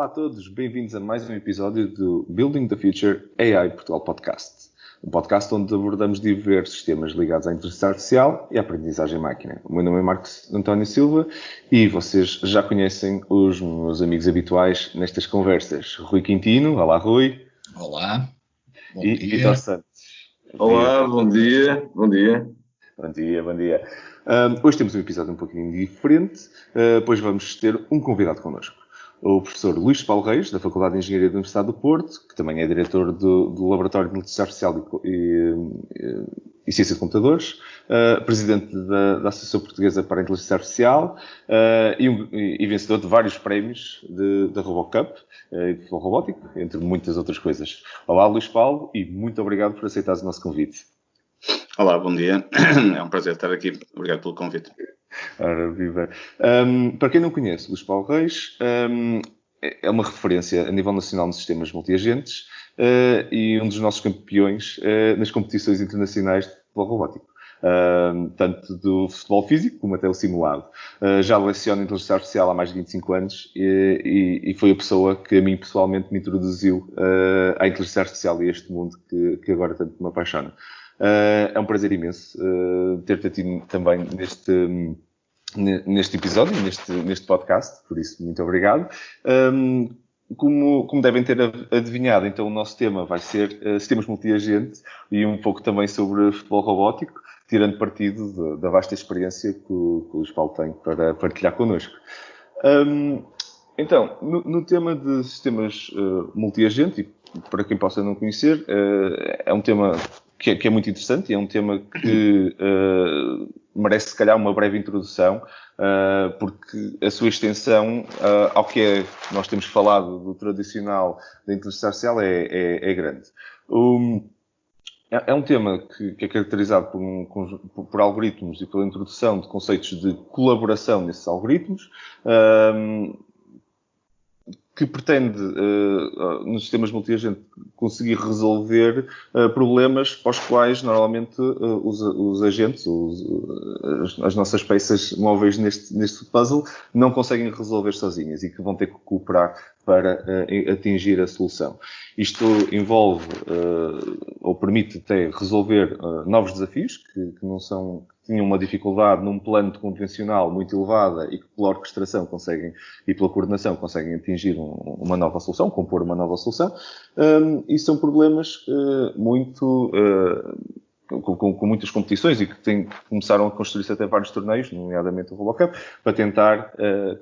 a todos, bem-vindos a mais um episódio do Building the Future AI Portugal Podcast. Um podcast onde abordamos diversos temas ligados à inteligência artificial e à aprendizagem máquina. O meu nome é Marcos António Silva e vocês já conhecem os meus amigos habituais nestas conversas. Rui Quintino, olá Rui. Olá. E Vitor Santos. Olá, bom dia. Bom dia. Hoje temos um episódio um pouquinho diferente, pois vamos ter um convidado connosco. O professor Luís Paulo Reis, da Faculdade de Engenharia da Universidade do Porto, que também é diretor do Laboratório de Inteligência Artificial e Ciência de Computadores, presidente da Associação Portuguesa para a Inteligência Artificial e vencedor de vários prémios da RoboCup e de futebol robótico, entre muitas outras coisas. Olá, Luís Paulo, e muito obrigado por aceitares o nosso convite. Olá, bom dia. É um prazer estar aqui. Obrigado pelo convite. Ora, viva. Para quem não conhece, Luís Paulo Reis é uma referência a nível nacional nos sistemas multiagentes e um dos nossos campeões nas competições internacionais de futebol robótico. Tanto do futebol físico como até o simulado. Já leciona inteligência artificial há mais de 25 anos e foi a pessoa que a mim pessoalmente me introduziu à inteligência artificial e a este mundo que agora tanto me apaixona. É um prazer imenso ter-te aqui também neste episódio, neste podcast, por isso muito obrigado. Como devem ter adivinhado, então o nosso tema vai ser sistemas multiagente e um pouco também sobre futebol robótico, tirando partido da vasta experiência que o Luís Paulo tem para partilhar connosco. Então, no tema de sistemas multiagente, e para quem possa não conhecer, é um tema que é muito interessante e é um tema que merece, se calhar, uma breve introdução, porque a sua extensão ao que nós temos falado do tradicional da inteligência artificial é grande. É um tema que é caracterizado por algoritmos e pela introdução de conceitos de colaboração nesses algoritmos, que pretende, nos sistemas multiagente, conseguir resolver problemas para os quais, normalmente, os agentes, as nossas peças móveis neste puzzle, não conseguem resolver sozinhas e que vão ter que cooperar para atingir a solução. Isto envolve, ou permite até resolver novos desafios que tinham uma dificuldade num plano de convencional muito elevada e que pela orquestração conseguem, e pela coordenação conseguem atingir uma nova solução, compor uma nova solução, e são problemas com muitas competições e que começaram a construir-se até vários torneios, nomeadamente o RoboCup, para tentar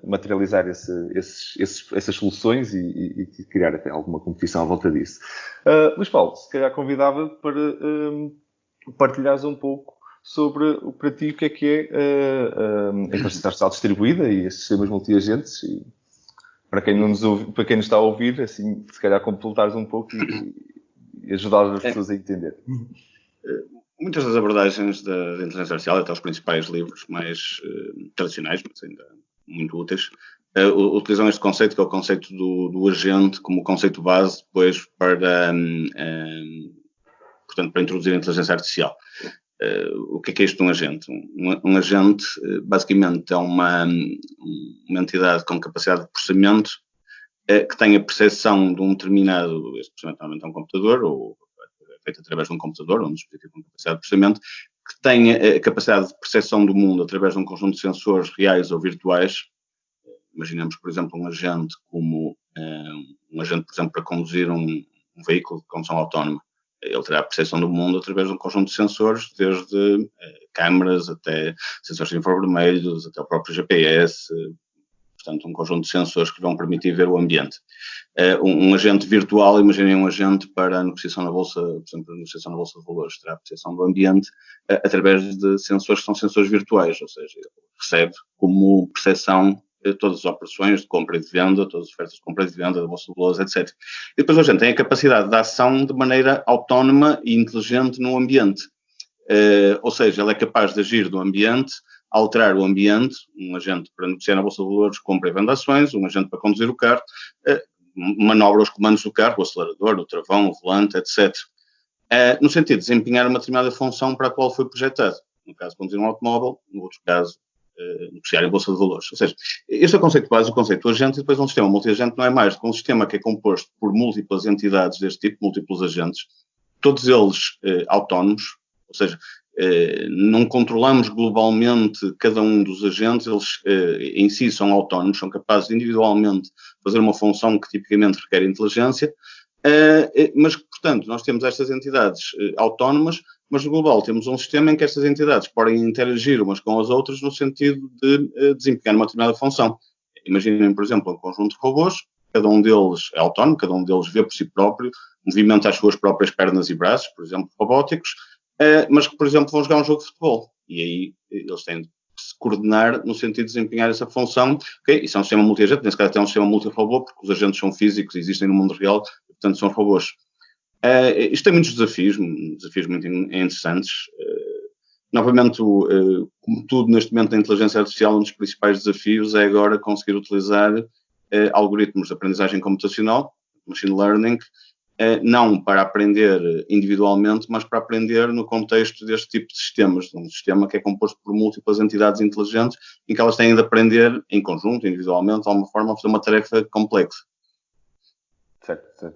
materializar essas soluções e criar até alguma competição à volta disso. Luís Paulo, se calhar convidava para partilhares um pouco sobre para ti o que é a inteligência artificial distribuída e esses sistemas multiagentes, e para quem nos está a ouvir, assim, se calhar completares um pouco e ajudar as pessoas a entender. Muitas das abordagens da inteligência artificial, até os principais livros mais tradicionais, mas ainda muito úteis, utilizam este conceito, que é o conceito do agente, como conceito base, depois para introduzir a inteligência artificial. O que é isto de um agente? Um agente, basicamente, é uma entidade com capacidade de processamento que tem a percepção de um determinado, este processamento normalmente é um computador, ou feito através de um computador, ou um dispositivo com capacidade de processamento, que tem a capacidade de percepção do mundo através de um conjunto de sensores reais ou virtuais. Imaginemos, por exemplo, um agente como por exemplo, para conduzir um veículo de condução autónoma. Ele terá a percepção do mundo através de um conjunto de sensores, desde câmaras até sensores infravermelhos, até o próprio GPS, portanto, um conjunto de sensores que vão permitir ver o ambiente. Um agente virtual, imaginem um agente para a negociação na Bolsa, por exemplo, a negociação na Bolsa de Valores, terá a percepção do ambiente através de sensores que são sensores virtuais, ou seja, ele recebe como percepção todas as operações de compra e de venda, todas as ofertas de compra e de venda da Bolsa de Valores, etc. E depois a gente tem a capacidade de ação de maneira autónoma e inteligente no ambiente. Ou seja, ele é capaz de agir no ambiente, alterar o ambiente, um agente para negociar na Bolsa de Valores, compra e venda ações, um agente para conduzir o carro, manobra os comandos do carro, o acelerador, o travão, o volante, etc. No sentido de desempenhar uma determinada função para a qual foi projetado. No caso, conduzir um automóvel, no outro caso, negociar em Bolsa de Valores. Ou seja, este é o conceito básico, o conceito do agente, e depois um sistema multi-agente não é mais do que um sistema que é composto por múltiplas entidades deste tipo, múltiplos agentes, todos eles autónomos, ou seja, não controlamos globalmente cada um dos agentes, eles em si são autónomos, são capazes de individualmente fazer uma função que tipicamente requer inteligência, mas, portanto, nós temos estas entidades autónomas, mas no global temos um sistema em que estas entidades podem interagir umas com as outras no sentido de desempenhar uma determinada função. Imaginem, por exemplo, um conjunto de robôs, cada um deles é autónomo, cada um deles vê por si próprio, movimenta as suas próprias pernas e braços, por exemplo, robóticos, mas que, por exemplo, vão jogar um jogo de futebol. E aí eles têm de se coordenar no sentido de desempenhar essa função. Okay? Isso é um sistema multi-agente, nesse caso até é um sistema multi-robô, porque os agentes são físicos e existem no mundo real, e, portanto são robôs. Isto tem muitos desafios muito interessantes. Novamente, como tudo neste momento da inteligência artificial, um dos principais desafios é agora conseguir utilizar algoritmos de aprendizagem computacional, machine learning, não para aprender individualmente, mas para aprender no contexto deste tipo de sistemas, um sistema que é composto por múltiplas entidades inteligentes, em que elas têm de aprender em conjunto, individualmente, de alguma forma, a fazer uma tarefa complexa. Certo.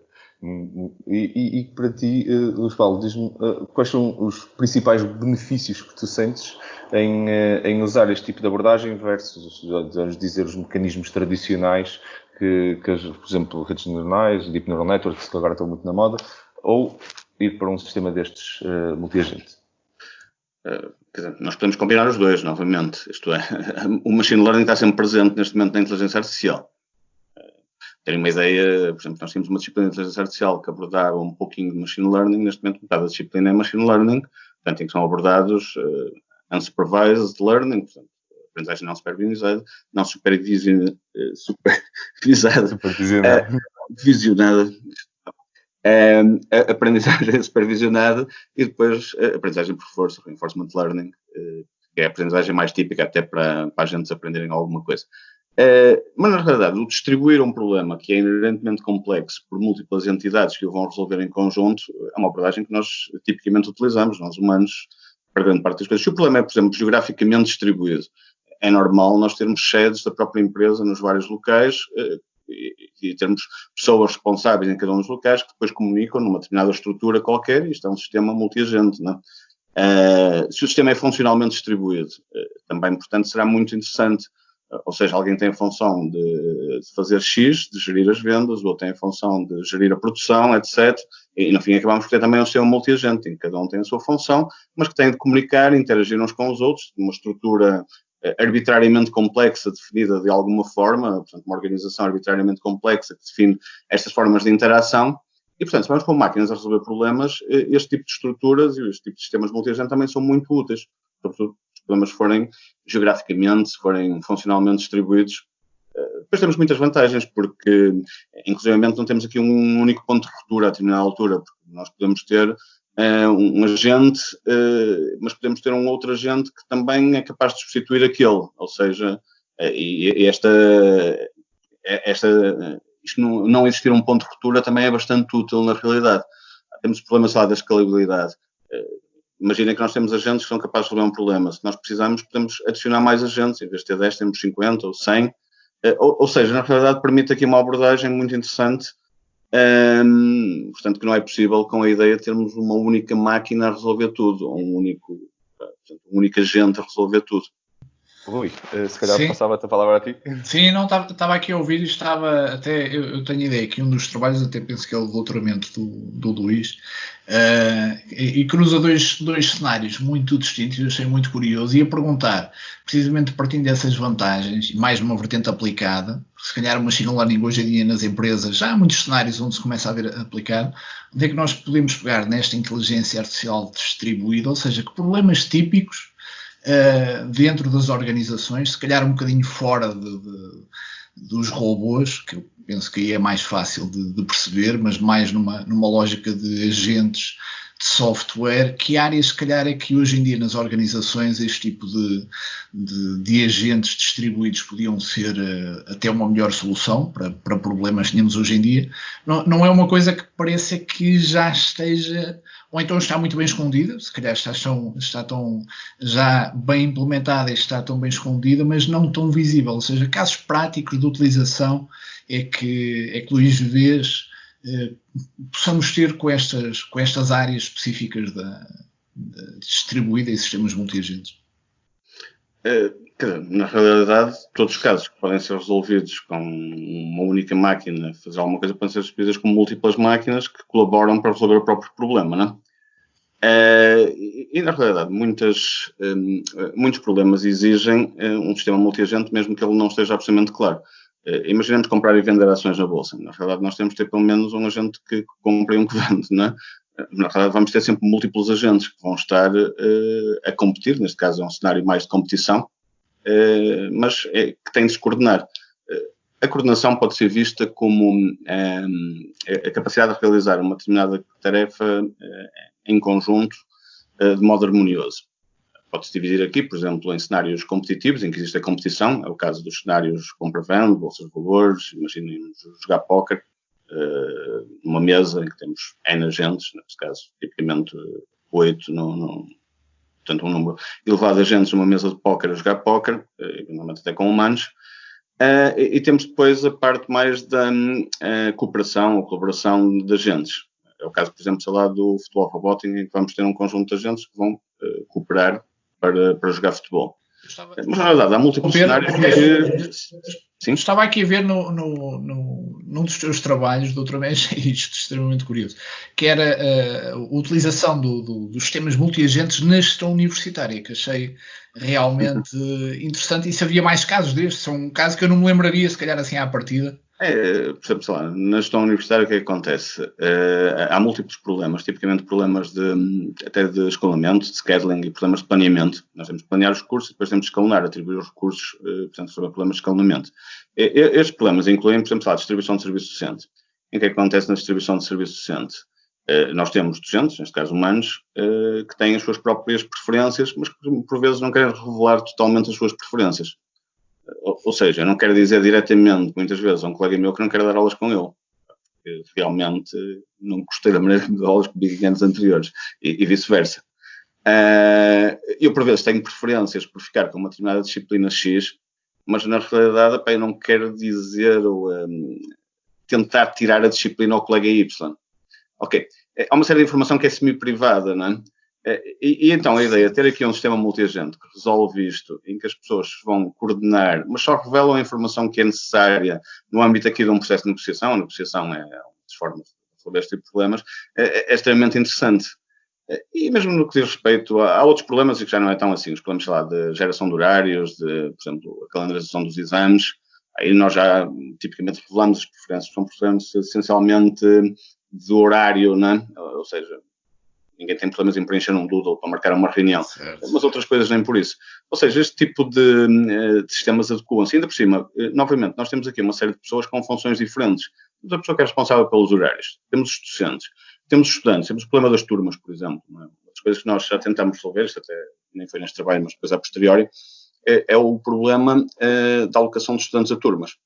E para ti, Luís Paulo, diz-me quais são os principais benefícios que tu sentes em usar este tipo de abordagem versus, vamos dizer, os mecanismos tradicionais que por exemplo, redes neuronais, deep neural networks, que agora estão muito na moda, ou ir para um sistema destes multi-agente? Nós podemos combinar os dois, novamente. Isto é, o machine learning está sempre presente neste momento na inteligência artificial. Terem uma ideia, por exemplo, nós tínhamos uma disciplina de inteligência artificial que abordava um pouquinho de machine learning, neste momento metade da disciplina é machine learning, portanto, em que são abordados unsupervised learning, portanto, aprendizagem não supervisionada, visionada, aprendizagem supervisionada e depois aprendizagem por reforço, reinforcement learning, que é a aprendizagem mais típica até para agentes aprenderem alguma coisa. Mas, na realidade, o distribuir um problema que é inerentemente complexo por múltiplas entidades que o vão resolver em conjunto é uma abordagem que nós tipicamente utilizamos, nós humanos, para grande parte das coisas. Se o problema é, por exemplo, geograficamente distribuído, é normal nós termos sedes da própria empresa nos vários locais e termos pessoas responsáveis em cada um dos locais que depois comunicam numa determinada estrutura qualquer, e isto é um sistema multi-agente, não é? Se o sistema é funcionalmente distribuído, também, portanto, será muito interessante. Ou seja, alguém tem a função de fazer X, de gerir as vendas, o outro tem a função de gerir a produção, etc. E, no fim, acabamos por ter também um sistema multi-agente, em que cada um tem a sua função, mas que tem de comunicar, interagir uns com os outros, de uma estrutura arbitrariamente complexa, definida de alguma forma, portanto, uma organização arbitrariamente complexa que define estas formas de interação. E, portanto, se vamos com máquinas a resolver problemas, este tipo de estruturas e este tipo de sistemas multi-agente também são muito úteis, sobretudo se os problemas forem geograficamente, se forem funcionalmente distribuídos. Depois temos muitas vantagens, porque, inclusivamente, não temos aqui um único ponto de ruptura a determinada altura, porque nós podemos ter um agente, mas podemos ter um outro agente que também é capaz de substituir aquele, ou seja, isto não existir um ponto de ruptura também é bastante útil na realidade. Temos problemas lá da escalabilidade. Imaginem que nós temos agentes que são capazes de resolver um problema. Se nós precisarmos, podemos adicionar mais agentes. Em vez de ter 10, temos 50 ou 100. Ou seja, na realidade, permite aqui uma abordagem muito interessante. Portanto, que não é possível com a ideia de termos uma única máquina a resolver tudo. Ou um único agente a resolver tudo. Rui, se calhar passava-te a palavra a ti. Sim, não, estava aqui a ouvir e estava até, eu tenho ideia que um dos trabalhos, até penso que é o doutoramento do Luís, e cruza dois cenários muito distintos, eu achei muito curioso, e a perguntar, precisamente partindo dessas vantagens, mais uma vertente aplicada, se calhar o machine learning hoje em dia nas empresas, já há muitos cenários onde se começa a ver aplicado, onde é que nós podemos pegar nesta inteligência artificial distribuída, ou seja, que problemas típicos dentro das organizações, se calhar um bocadinho fora dos robôs, que eu penso que aí é mais fácil de perceber, mas mais numa lógica de agentes software, que áreas se calhar é que hoje em dia nas organizações este tipo de agentes distribuídos podiam ser até uma melhor solução para problemas que temos hoje em dia. Não é uma coisa que pareça que já esteja, ou então está muito bem escondida, se calhar está tão já bem implementada e está tão bem escondida, mas não tão visível. Ou seja, casos práticos de utilização é que Luís vês possamos ter com estas áreas específicas distribuída em sistemas multiagentes? Na realidade, todos os casos que podem ser resolvidos com uma única máquina, fazer alguma coisa, podem ser resolvidos com múltiplas máquinas que colaboram para resolver o próprio problema, não é? E na realidade, muitos problemas exigem um sistema multiagente, mesmo que ele não esteja absolutamente claro. Imaginemos comprar e vender ações na bolsa. Na realidade, nós temos de ter pelo menos um agente que compra e um que vende, não é? Na realidade, vamos ter sempre múltiplos agentes que vão estar a competir. Neste caso, é um cenário mais de competição, mas que tem de se coordenar. A coordenação pode ser vista como a capacidade de realizar uma determinada tarefa em conjunto de modo harmonioso. Pode-se dividir aqui, por exemplo, em cenários competitivos, em que existe a competição, é o caso dos cenários compra-venda, bolsas de valores, imaginem jogar póquer, numa mesa em que temos N agentes, neste caso, tipicamente 8, portanto, um número elevado de agentes numa mesa de póquer a jogar póquer, eventualmente até com humanos, e temos depois a parte mais da cooperação ou colaboração de agentes. É o caso, por exemplo, sei lá, do futebol robótico, em que vamos ter um conjunto de agentes que vão cooperar para jogar futebol. Mas na verdade há múltiplos cenários que... Sim? Estava aqui a ver num dos teus trabalhos, doutoramento, isto extremamente curioso, que era a utilização dos sistemas multiagentes na gestão universitária, que achei realmente interessante, e se havia mais casos destes, são um caso que eu não me lembraria, se calhar assim à partida. Por exemplo, sei lá, na gestão universitária o que acontece? Há múltiplos problemas, tipicamente problemas até de escalonamento, de scheduling e problemas de planeamento. Nós temos de planear os recursos e depois temos de escalonar, atribuir os recursos, portanto, sobre problemas de escalonamento. Estes problemas incluem, por exemplo, sei lá, a distribuição de serviço docente. E o que acontece na distribuição de serviço docente? Nós temos docentes, neste caso humanos, que têm as suas próprias preferências, mas que por vezes não querem revelar totalmente as suas preferências. Ou seja, eu não quero dizer diretamente, muitas vezes, a um colega meu que não quero dar aulas com ele. Porque realmente não gostei da maneira que me deu aulas comigo em anos anteriores. E vice-versa. Eu, por vezes, tenho preferências por ficar com uma determinada disciplina X, mas na realidade, eu não quero dizer ou tentar tirar a disciplina ao colega Y. Ok. Há uma série de informação que é semi-privada, não é? E então a ideia é ter aqui um sistema multiagente que resolve isto, em que as pessoas vão coordenar, mas só revelam a informação que é necessária no âmbito aqui de um processo de negociação. A negociação é uma das formas de resolver este tipo de problemas, é extremamente interessante. E mesmo no que diz respeito a outros problemas, e que já não é tão assim, os problemas, sei lá, de geração de horários, por exemplo, a calendarização dos exames, aí nós já tipicamente revelamos as preferências, são problemas essencialmente do horário, não é? Ou seja, ninguém tem problemas em preencher um doodle para marcar uma reunião, certo, mas outras coisas nem por isso. Ou seja, este tipo de sistemas adequam-se. Ainda por cima, novamente, nós temos aqui uma série de pessoas com funções diferentes. Temos a pessoa que é responsável pelos horários, temos os docentes, temos os estudantes, temos o problema das turmas, por exemplo. Não é? Uma das coisas que nós já tentamos resolver, isto até nem foi neste trabalho, mas depois a posteriori, é o problema da alocação de estudantes a turmas.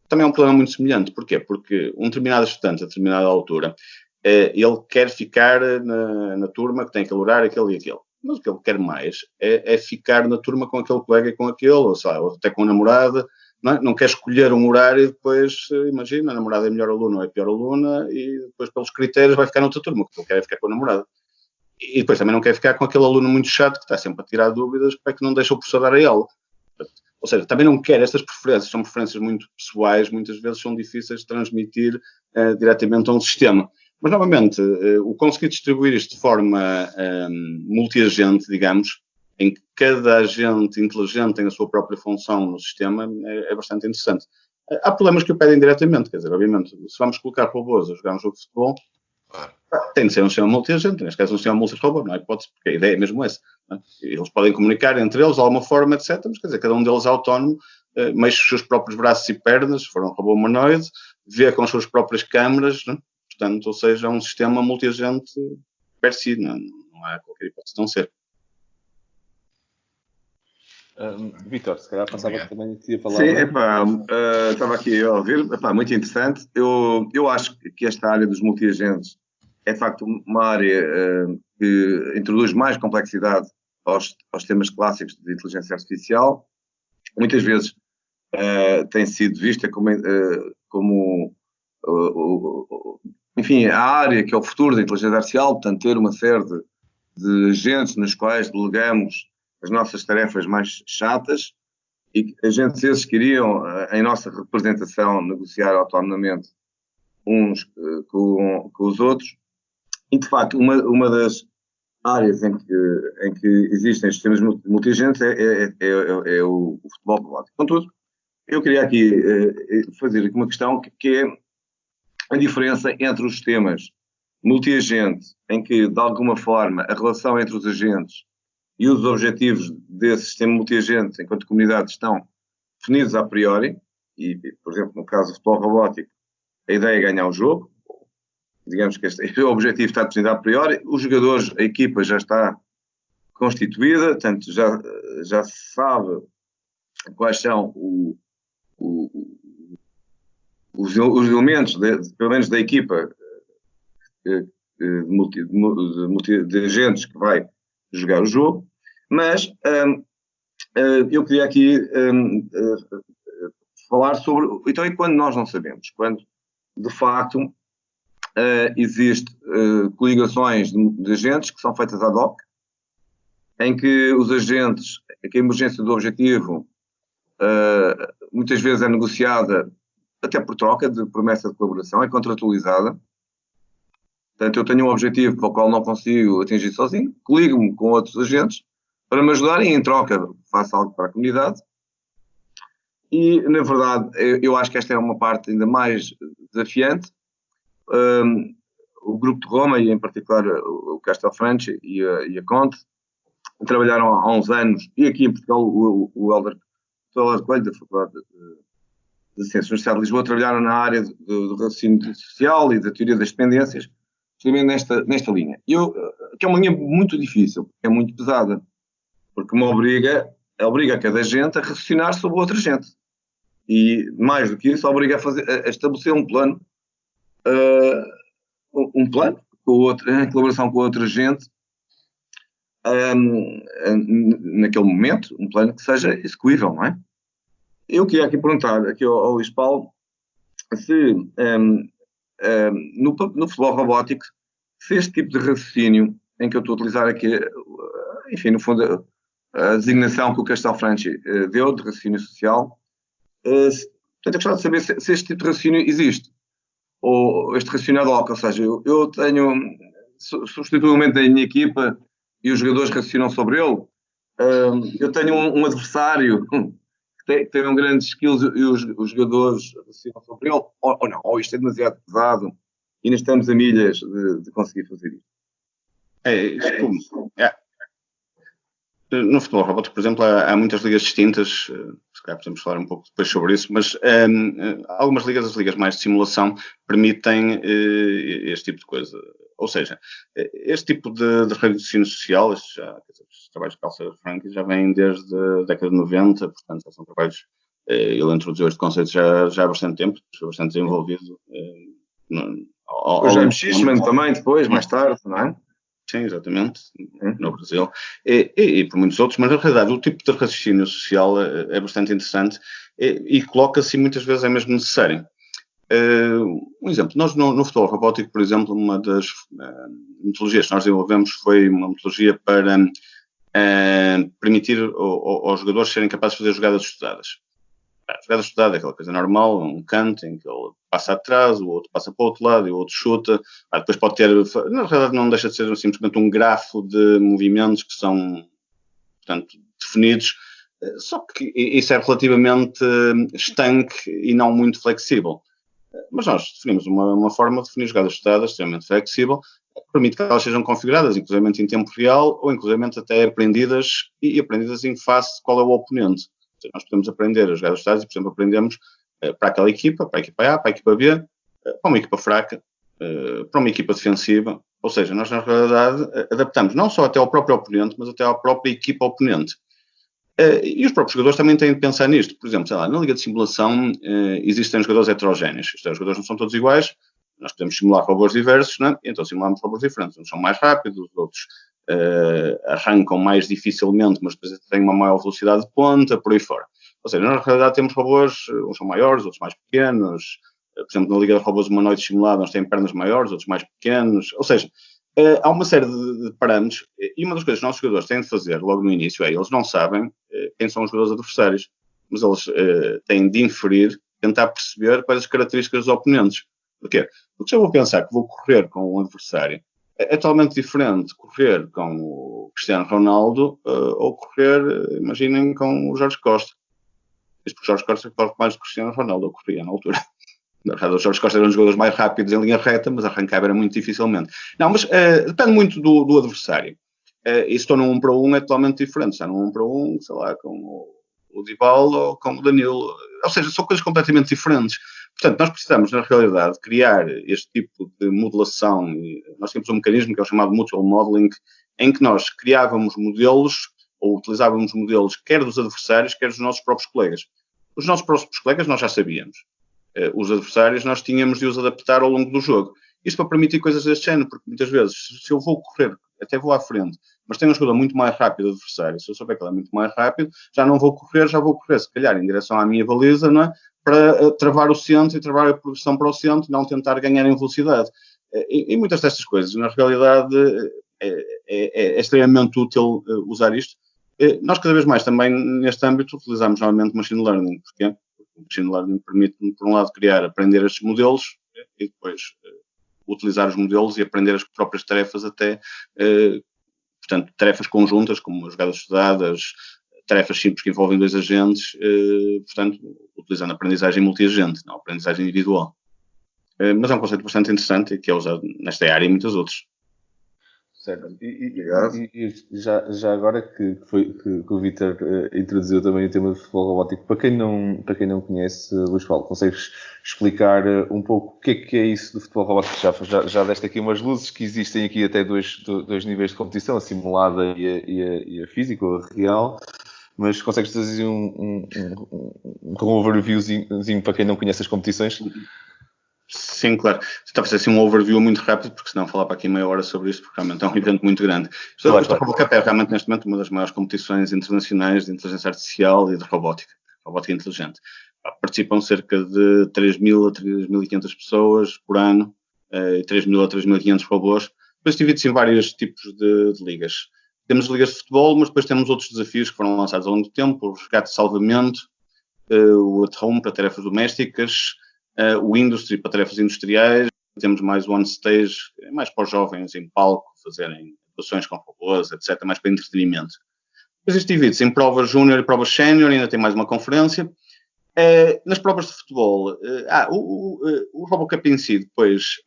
Também é um problema muito semelhante. Porquê? Porque um determinado estudante, a determinada altura, ele quer ficar na turma que tem aquele horário, aquele e aquele. Mas o que ele quer mais é ficar na turma com aquele colega e com aquele, ou até com a namorada. Não quer escolher um horário e depois, imagina, a namorada é melhor aluna ou é pior aluna e depois pelos critérios vai ficar noutra turma, porque ele quer ficar com a namorada. E depois também não quer ficar com aquele aluno muito chato que está sempre a tirar dúvidas para que não deixa o professor dar a aula. Ou seja, também não quer estas preferências, são preferências muito pessoais, muitas vezes são difíceis de transmitir diretamente a um sistema. Mas, novamente, o conseguir distribuir isto de forma multiagente, digamos, em que cada agente inteligente tem a sua própria função no sistema, é bastante interessante. Há problemas que o pedem diretamente, quer dizer, obviamente, se vamos colocar robôs a jogar um jogo de futebol, tem de ser um sistema multiagente, neste caso um sistema multi-robô, não é hipótese, porque a ideia é mesmo essa. Não é? Eles podem comunicar entre eles de alguma forma, etc., mas quer dizer, cada um deles é autónomo, mexe os seus próprios braços e pernas, se for um robô humanoide, vê com as suas próprias câmaras, não é? Portanto, ou seja, é um sistema multiagente per si, não há qualquer hipótese de não ser. Vítor, se calhar passava que também tinha falado. Sim, estava aqui a ouvir, muito interessante. Eu acho que esta área dos multiagentes é de facto uma área que introduz mais complexidade aos temas clássicos de inteligência artificial. Muitas vezes tem sido vista como enfim, a área que é o futuro da inteligência artificial, portanto, ter uma série de agentes nos quais delegamos as nossas tarefas mais chatas e agentes esses que iriam, em nossa representação, negociar autonomamente uns com os outros. E, de facto, uma das áreas em que existem sistemas multiagentes é o futebol robótico. Contudo, eu queria aqui fazer uma questão que é a diferença entre os sistemas multiagente, em que, de alguma forma, a relação entre os agentes e os objetivos desse sistema multiagente, enquanto comunidade, estão definidos a priori, e, por exemplo, no caso do futebol robótico, a ideia é ganhar o jogo, digamos que este objetivo está definido a priori, os jogadores, a equipa já está constituída, portanto, já se sabe quais são os elementos, pelo menos da equipa de agentes que vai jogar o jogo, mas eu queria aqui falar sobre, então, e quando nós não sabemos, quando de facto existe coligações de agentes que são feitas ad hoc, em que os agentes, que a emergência do objetivo muitas vezes é negociada até por troca de promessa de colaboração, é contratualizada. Portanto, eu tenho um objetivo para o qual não consigo atingir sozinho, coligo-me com outros agentes para me ajudarem e, em troca, faço algo para a comunidade. E, na verdade, eu acho que esta é uma parte ainda mais desafiante. O Grupo de Roma, e em particular o Castelfranchi e a Conte, trabalharam há uns anos, e aqui em Portugal o Helder Coelho, da Faculdade de Ciências da Universidade de Lisboa, trabalharam na área do raciocínio social e da teoria das dependências, justamente nesta linha. Que é uma linha muito difícil, é muito pesada, porque me obriga a cada agente a raciocinar sobre outra gente. E, mais do que isso, obriga a estabelecer um plano, em colaboração com outra gente, naquele momento, um plano que seja execuível, não é? Eu queria aqui perguntar aqui ao Luís Paulo se no futebol robótico, se este tipo de raciocínio, em que eu estou a utilizar aqui, enfim, no fundo, a designação que o Castelfranchi deu de raciocínio social, portanto, eu gostava de saber se este tipo de raciocínio existe, ou este raciocínio ad hoc, ou seja, eu tenho, substituo o elemento da minha equipa e os jogadores raciocinam sobre ele, eu tenho um adversário que tem um grande skills e os jogadores raciocinam sobre ele, ou não, ou isto é demasiado pesado e ainda estamos a milhas de conseguir fazer isso. No futebol robótico, por exemplo, há muitas ligas distintas, se calhar podemos falar um pouco depois sobre isso, mas algumas ligas, as ligas mais de simulação, permitem este tipo de coisa. Ou seja, este tipo de raciocínio social, os trabalhos de Castelfranchi já vêm desde a década de 90, portanto, já são trabalhos, ele introduziu este conceito já há bastante tempo, foi bastante desenvolvido. O James Fishman também, depois, mais tarde, não é? Sim, exatamente, no Brasil, e por muitos outros, mas na realidade o tipo de raciocínio social é bastante interessante e coloca-se muitas vezes é mesmo necessário. Um exemplo, nós no futebol robótico, por exemplo, uma das metodologias que nós desenvolvemos foi uma metodologia para permitir aos jogadores serem capazes de fazer jogadas estudadas. A jogada estudada é aquela coisa normal, um canto em que ele passa atrás, o outro passa para o outro lado e o outro chuta. Depois pode ter, na verdade não deixa de ser simplesmente um grafo de movimentos que são, portanto, definidos, só que isso é relativamente estanque e não muito flexível. Mas nós definimos uma forma de definir jogadas estudadas extremamente flexível, que permite que elas sejam configuradas, inclusive em tempo real, ou inclusive até aprendidas em face de qual é o oponente. Nós podemos aprender as jogadas estudadas e, por exemplo, aprendemos para aquela equipa, para a equipa A, para a equipa B, para uma equipa fraca, para uma equipa defensiva, Ou seja, nós na realidade adaptamos não só até ao próprio oponente, mas até à própria equipa oponente. E os próprios jogadores também têm de pensar nisto. Por exemplo, sei lá, na Liga de Simulação existem jogadores heterogéneos. Isto é, os jogadores não são todos iguais. Nós podemos simular robôs diversos, não é? Então simulamos robôs diferentes. Uns são mais rápidos, os outros arrancam mais dificilmente, mas depois têm uma maior velocidade de ponta, por aí fora. Ou seja, na realidade temos robôs, uns são maiores, outros mais pequenos. Por exemplo, na Liga de Robôs Humanoides Simulados, uns têm pernas maiores, outros mais pequenos. Ou seja, há uma série de parâmetros, e uma das coisas que os nossos jogadores têm de fazer logo no início eles não sabem quem são os jogadores adversários, mas eles têm de inferir, tentar perceber quais as características dos oponentes. Porquê? Porque se eu vou pensar que vou correr com um adversário, é totalmente diferente correr com o Cristiano Ronaldo ou correr, imaginem, com o Jorge Costa. Isto porque o Jorge Costa corre mais do que o Cristiano Ronaldo, eu corria na altura. Na verdade, o Jorge Costa era um dos jogadores mais rápidos em linha reta, mas arrancava era muito dificilmente. Não, mas depende muito do adversário. E se estou num 1 para 1 é totalmente diferente. Está num 1 para 1, sei lá, com o Dybala ou com o Danilo. Ou seja, são coisas completamente diferentes. Portanto, nós precisamos, na realidade, criar este tipo de modelação. Nós temos um mecanismo que é o chamado Mutual Modeling, em que nós criávamos modelos, ou utilizávamos modelos, quer dos adversários, quer dos nossos próprios colegas. Os nossos próprios colegas nós já sabíamos. Os adversários nós tínhamos de os adaptar ao longo do jogo. Isto para permitir coisas deste género, porque muitas vezes, se eu vou correr, até vou à frente, mas tenho um jogador muito mais rápido adversário, se eu souber que ele é muito mais rápido, já não vou correr, já vou correr, se calhar, em direção à minha baliza, não é? Para travar o centro e travar a progressão para o centro, não tentar ganhar em velocidade. E muitas destas coisas, na realidade, é extremamente útil usar isto. Nós, cada vez mais, também, neste âmbito, utilizamos novamente Machine Learning. Porquê? O Machine Learning permite-me, por um lado, aprender estes modelos e depois utilizar os modelos e aprender as próprias tarefas até, portanto, tarefas conjuntas, como jogadas estudadas, tarefas simples que envolvem 2 agentes, portanto, utilizando a aprendizagem multi-agente, não a aprendizagem individual. Mas é um conceito bastante interessante e que é usado nesta área e muitas outras. Certo. E já agora que o Vítor introduziu também o tema de futebol robótico, para quem não conhece, Luís Paulo, consegues explicar um pouco o que é isso do futebol robótico? Já deste aqui umas luzes, que existem aqui até dois níveis de competição, a simulada e a física, ou a real, mas consegues trazer um overviewzinho para quem não conhece as competições? Sim, claro. Está a fazer assim um overview muito rápido, porque senão falar para aqui meia hora sobre isto, porque realmente é um evento muito grande. Esta RoboCup é realmente, neste momento, uma das maiores competições internacionais de inteligência artificial e de robótica inteligente. Participam cerca de 3.000 a 3.500 pessoas por ano, e 3.000 a 3.500 robôs. Depois divide-se em vários tipos de ligas. Temos ligas de futebol, mas depois temos outros desafios que foram lançados ao longo do tempo, o resgate de salvamento, o at home para tarefas domésticas, o Industry para tarefas industriais, temos mais o On Stage, mais para os jovens em palco, fazerem atuações com robôs, etc., mais para entretenimento. Depois isto divide-se em provas júnior e provas sénior, ainda tem mais uma conferência. Nas provas de futebol, o RoboCup em si, depois,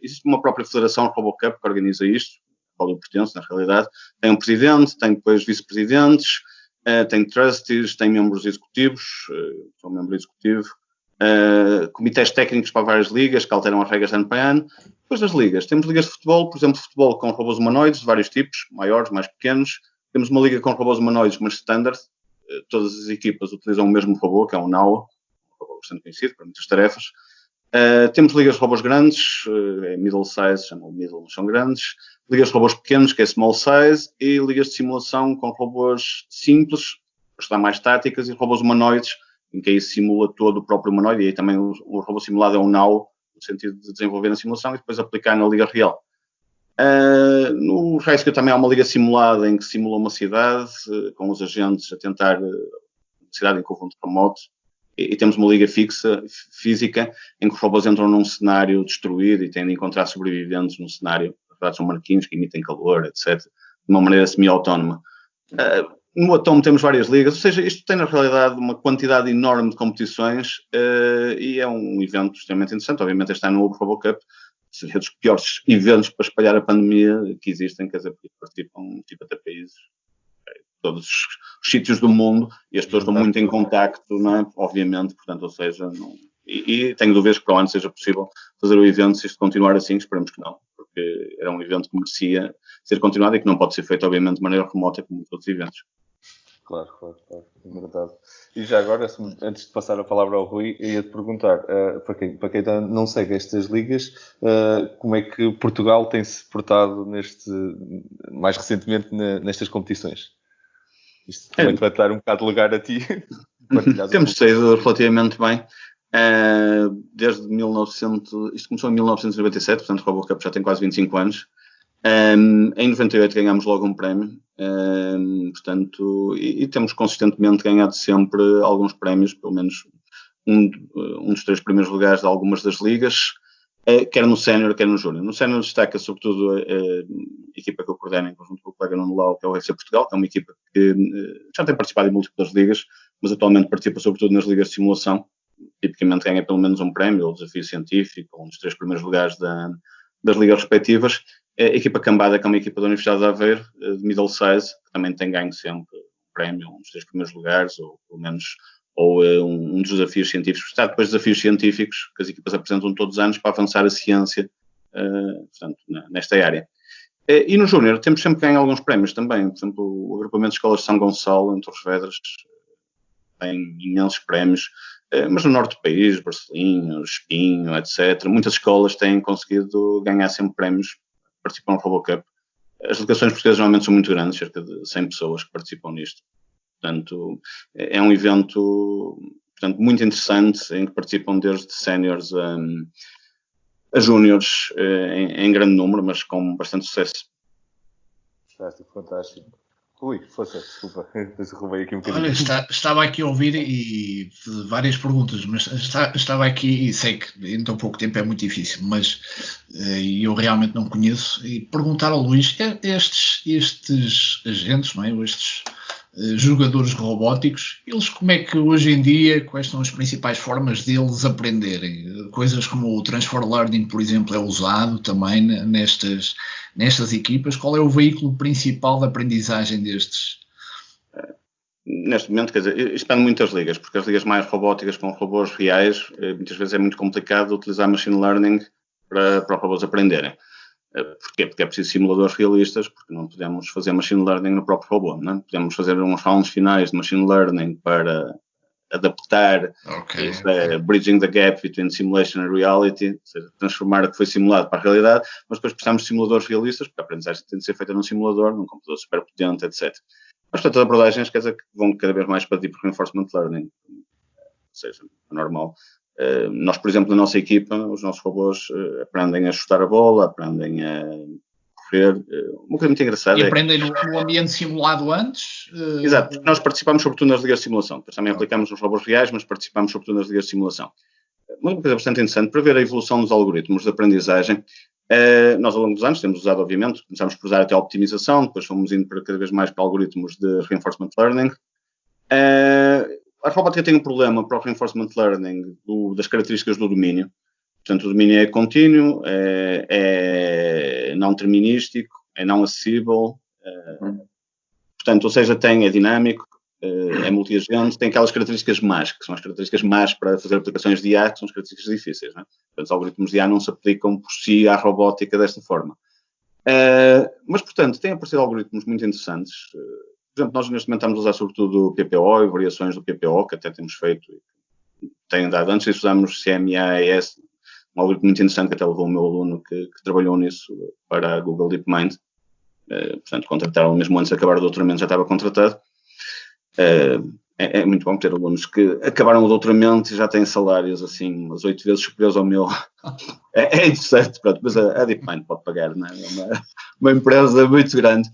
existe uma própria federação RoboCup que organiza isto, a qual eu pertenço, na realidade. Tem um presidente, tem depois vice-presidentes, tem trustees, tem membros executivos, sou membro executivo, comitês técnicos para várias ligas que alteram as regras de ano para ano. Depois das ligas, temos ligas de futebol, por exemplo, futebol com robôs humanoides de vários tipos, maiores, mais pequenos. Temos uma liga com robôs humanoides, mas standard. Todas as equipas utilizam o mesmo robô, que é um NAO, um robô bastante conhecido para muitas tarefas. Temos ligas de robôs grandes, é middle size, chamam middle, mas são grandes. Ligas de robôs pequenos, que é small size, e ligas de simulação com robôs simples, para estar mais táticas, e robôs humanoides, em que aí simula todo o próprio humanoide, e aí também o robô simulado é um NAO, no sentido de desenvolver na simulação e depois aplicar na liga real. No Rescue também há uma liga simulada em que simula uma cidade, com os agentes a tentar uma cidade em conjunto remoto, e temos uma liga física, em que os robôs entram num cenário destruído e têm de encontrar sobreviventes num cenário, na verdade são marquinhos que emitem calor, etc., de uma maneira semi-autónoma. No Atom temos várias ligas, ou seja, isto tem na realidade uma quantidade enorme de competições e é um evento extremamente interessante. Obviamente este ano houve o RoboCup, seria dos piores eventos para espalhar a pandemia que existem, quer dizer, porque participam tipo até países, todos os sítios do mundo, e as pessoas estão muito em contacto, não é? Obviamente, portanto, ou seja, não... e tenho dúvidas que para o ano seja possível fazer o evento se isto continuar assim, esperemos que não, porque que era um evento que merecia ser continuado e que não pode ser feito, obviamente, de maneira remota como outros eventos. Claro, é verdade. E já agora, antes de passar a palavra ao Rui, eu ia-te perguntar, para quem não segue estas ligas, como é que Portugal tem-se portado mais recentemente nestas competições? Isto também para te dar um bocado de lugar a ti. Temos saído relativamente bem. Desde 1900, isto começou em 1997, portanto o RoboCup já tem quase 25 anos. Em 98 ganhámos logo um prémio, portanto, e temos consistentemente ganhado sempre alguns prémios, pelo menos um dos 3 primeiros lugares de algumas das ligas, quer no sénior, quer no júnior. No sénior destaca sobretudo a equipa que eu coordeno em conjunto com o colega Nuno Lau, que é o FC Portugal, que é uma equipa que já tem participado em múltiplas ligas, mas atualmente participa sobretudo nas ligas de simulação, tipicamente ganha pelo menos um prémio, ou desafio científico, ou um dos 3 primeiros lugares das ligas respectivas. A equipa Cambada, que é uma equipa da Universidade de Aveiro, de middle size, que também tem ganho sempre um prémio, um dos 3 primeiros lugares, ou pelo menos um dos desafios científicos. Está depois desafios científicos que as equipas apresentam todos os anos para avançar a ciência, portanto, nesta área. E no Júnior temos sempre ganho alguns prémios também. Por exemplo, o agrupamento de escolas de São Gonçalo, em Torres Vedras, tem imensos prémios. Mas no norte do país, Barcelinhos, Espinho, etc., muitas escolas têm conseguido ganhar sempre prémios, participam no RoboCup. As delegações portuguesas normalmente são muito grandes, cerca de 100 pessoas que participam nisto. Portanto, é um evento, portanto, muito interessante, em que participam desde séniores a júniores, em grande número, mas com bastante sucesso. Fantástico. Ui, força, desculpa, depois roubei aqui um bocadinho. Olha, estava aqui a ouvir e várias perguntas, mas estava aqui e sei que em tão pouco tempo é muito difícil, mas eu realmente não conheço, e perguntar ao Luís, estes agentes, não é? Estes jogadores robóticos, eles como é que hoje em dia, quais são as principais formas deles aprenderem? Coisas como o Transfer Learning, por exemplo, é usado também nestas equipas. Qual é o veículo principal de aprendizagem destes? Neste momento, quer dizer, isto depende muito das ligas, porque as ligas mais robóticas com robôs reais, muitas vezes é muito complicado utilizar machine learning para os robôs aprenderem. Porquê? Porque é preciso simuladores realistas, porque não podemos fazer machine learning no próprio robô, não é? Podemos fazer uns rounds finais de machine learning para adaptar, bridging the gap between simulation and reality, ou seja, transformar o que foi simulado para a realidade, mas depois precisamos de simuladores realistas, porque a aprendizagem tem de ser feita num simulador, num computador super potente, etc. Mas, portanto, as abordagens, quer dizer, que vão cada vez mais para deep reinforcement learning, ou seja, é normal. Nós, por exemplo, na nossa equipa, os nossos robôs aprendem a chutar a bola, aprendem a correr. Uma coisa muito engraçada. E aprendem no ambiente simulado antes? Exato, porque nós participamos sobretudo nas ligas de simulação. Depois também aplicamos nos robôs reais, mas participamos sobretudo nas ligas de simulação. Uma coisa bastante interessante, para ver a evolução dos algoritmos de aprendizagem, nós ao longo dos anos temos usado, obviamente, começámos por usar até a optimização, depois fomos indo para cada vez mais para algoritmos de reinforcement learning. A robótica tem um problema para o reinforcement learning das características do domínio. Portanto, o domínio é contínuo, é não determinístico, é não acessível, portanto, ou seja, é dinâmico, é multiagente, tem aquelas características más, que são as características más para fazer aplicações de IA, que são as características difíceis. Não é? Portanto, os algoritmos de IA não se aplicam por si à robótica desta forma. Mas, portanto, têm aparecido algoritmos muito interessantes. Por exemplo, nós neste momento estamos a usar sobretudo o PPO e variações do PPO, que até temos feito, tem dado. Antes disso usamos CMA-ES, um algoritmo muito interessante que até levou o meu aluno que trabalhou nisso para a Google DeepMind. Portanto, contrataram mesmo antes de acabar o doutoramento, já estava contratado. É muito bom ter alunos que acabaram o doutoramento e já têm salários assim umas 8 vezes superiores ao meu. É interessante, pronto, mas a DeepMind pode pagar, não é? É uma empresa muito grande.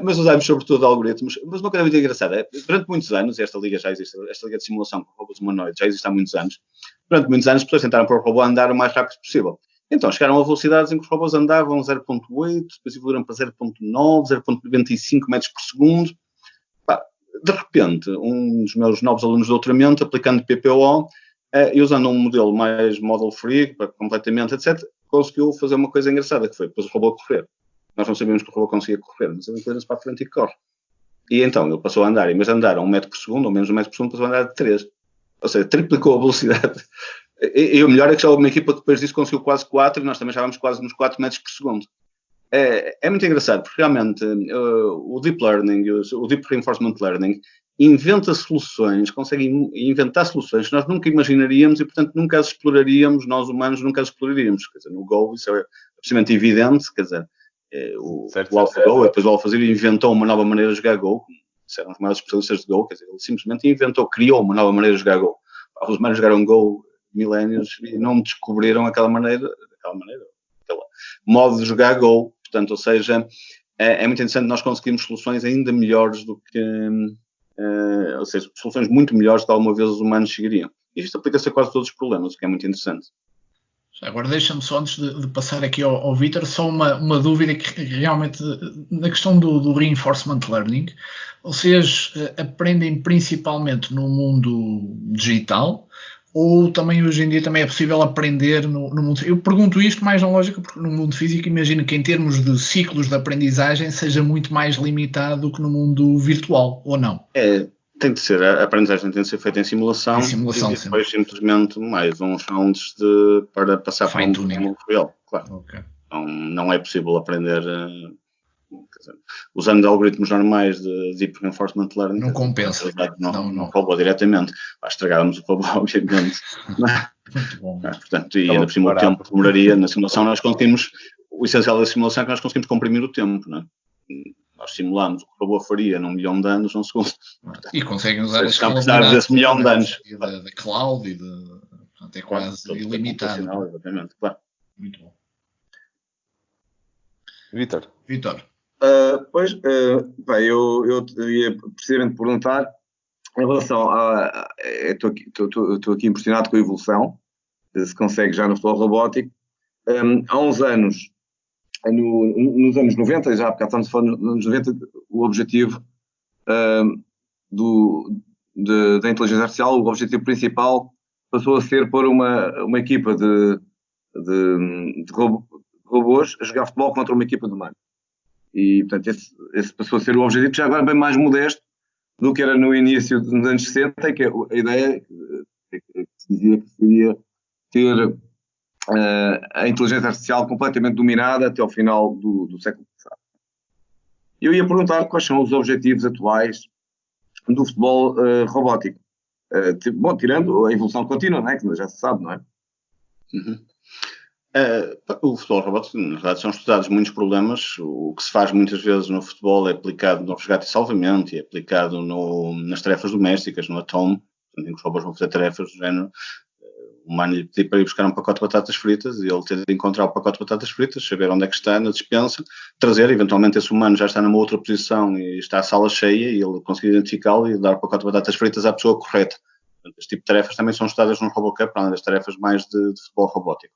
Mas usamos sobretudo algoritmos. Mas uma coisa muito engraçada, durante muitos anos, esta liga já existe, esta liga de simulação com robôs humanoides já existe há muitos anos. Durante muitos anos as pessoas tentaram para o robô andar o mais rápido possível. Então chegaram a velocidades em que os robôs andavam 0.8, depois evoluíram para 0.9, 0.95 metros por segundo. De repente, um dos meus novos alunos de doutoramento, aplicando PPO e usando um modelo mais model free, completamente, etc., conseguiu fazer uma coisa engraçada, que foi depois o robô correr. Nós não sabíamos que o robô conseguia correr, mas ele inclina-se para a frente e corre. E então ele passou a andar, em vez de andar a 1 metro por segundo, ou menos 1 metro por segundo, passou a andar a 3. Ou seja, triplicou a velocidade E o melhor é que já houve uma equipa que depois disso conseguiu quase 4 e nós também já vamos quase nos 4 metros por segundo. É muito engraçado, porque realmente o Deep Learning, o Deep Reinforcement Learning, inventa soluções, consegue inventar soluções que nós nunca imaginaríamos e, portanto, nunca as exploraríamos, nós humanos nunca as exploraríamos. Quer dizer, no Go isso é absolutamente evidente, quer dizer, o AlphaGo, depois o AlphaZero inventou uma nova maneira de jogar Go, eram os maiores especialistas de Go, quer dizer, ele simplesmente criou uma nova maneira de jogar Go. Os humanos jogaram Go milénios e não descobriram aquele modo de jogar Go. Portanto, ou seja, é muito interessante nós conseguirmos soluções ainda melhores do que... ou seja, soluções muito melhores do que alguma vez os humanos chegariam. E isto aplica-se a quase todos os problemas, o que é muito interessante. Agora deixa-me só, antes de passar aqui ao Vítor, só uma dúvida que realmente, na questão do Reinforcement Learning, vocês aprendem principalmente no mundo digital ou também hoje em dia também é possível aprender no mundo? Eu pergunto isto mais na lógica porque no mundo físico imagino que em termos de ciclos de aprendizagem seja muito mais limitado do que no mundo virtual, ou não? Tem de ser, a aprendizagem tem de ser feita em simulação e depois simplesmente mais uns rounds para passar para um mundo real, claro. Okay. Então, não é possível aprender usando algoritmos normais de Deep Reinforcement Learning. Não compensa. Não robô diretamente. Estragávamos o robô, obviamente. Muito bom. Portanto, e ainda por cima o tempo que demoraria na simulação, o essencial da simulação é que nós conseguimos comprimir o tempo, não é? Nós simulamos o que o robô faria num milhão de anos num segundo. E conseguem usar as escalabilidade desse milhão de anos. Da cloud e portanto, é quase ilimitado. Exatamente, claro. Muito bom. Vítor. Eu ia precisamente perguntar em relação estou aqui impressionado com a evolução, se consegue já no futebol robótico. Há uns anos, nos anos 90, já porque estamos a falar nos anos 90, o objetivo da inteligência artificial, o objetivo principal passou a ser pôr uma equipa de robôs a jogar futebol contra uma equipa de humanos. E, portanto, esse passou a ser o objetivo, que já agora é bem mais modesto do que era no início dos anos 60, que a ideia que se dizia que seria ter a inteligência artificial completamente dominada até ao final do século passado. Eu ia perguntar quais são os objetivos atuais do futebol robótico. Tirando a evolução contínua, não é? Que já se sabe, não é? Uhum. O futebol robótico, na verdade, são estudados muitos problemas. O que se faz muitas vezes no futebol é aplicado no resgate e salvamento, e é aplicado nas tarefas domésticas, no at-home, em que os robôs vão fazer tarefas do género. O humano lhe pedir para ir buscar um pacote de batatas fritas e ele ter de encontrar o pacote de batatas fritas, saber onde é que está na despensa, trazer, eventualmente esse humano já está numa outra posição e está a sala cheia e ele conseguir identificá-lo e dar o pacote de batatas fritas à pessoa correta. Portanto, este tipo de tarefas também são estudadas no RoboCup, além das tarefas mais de futebol robótico.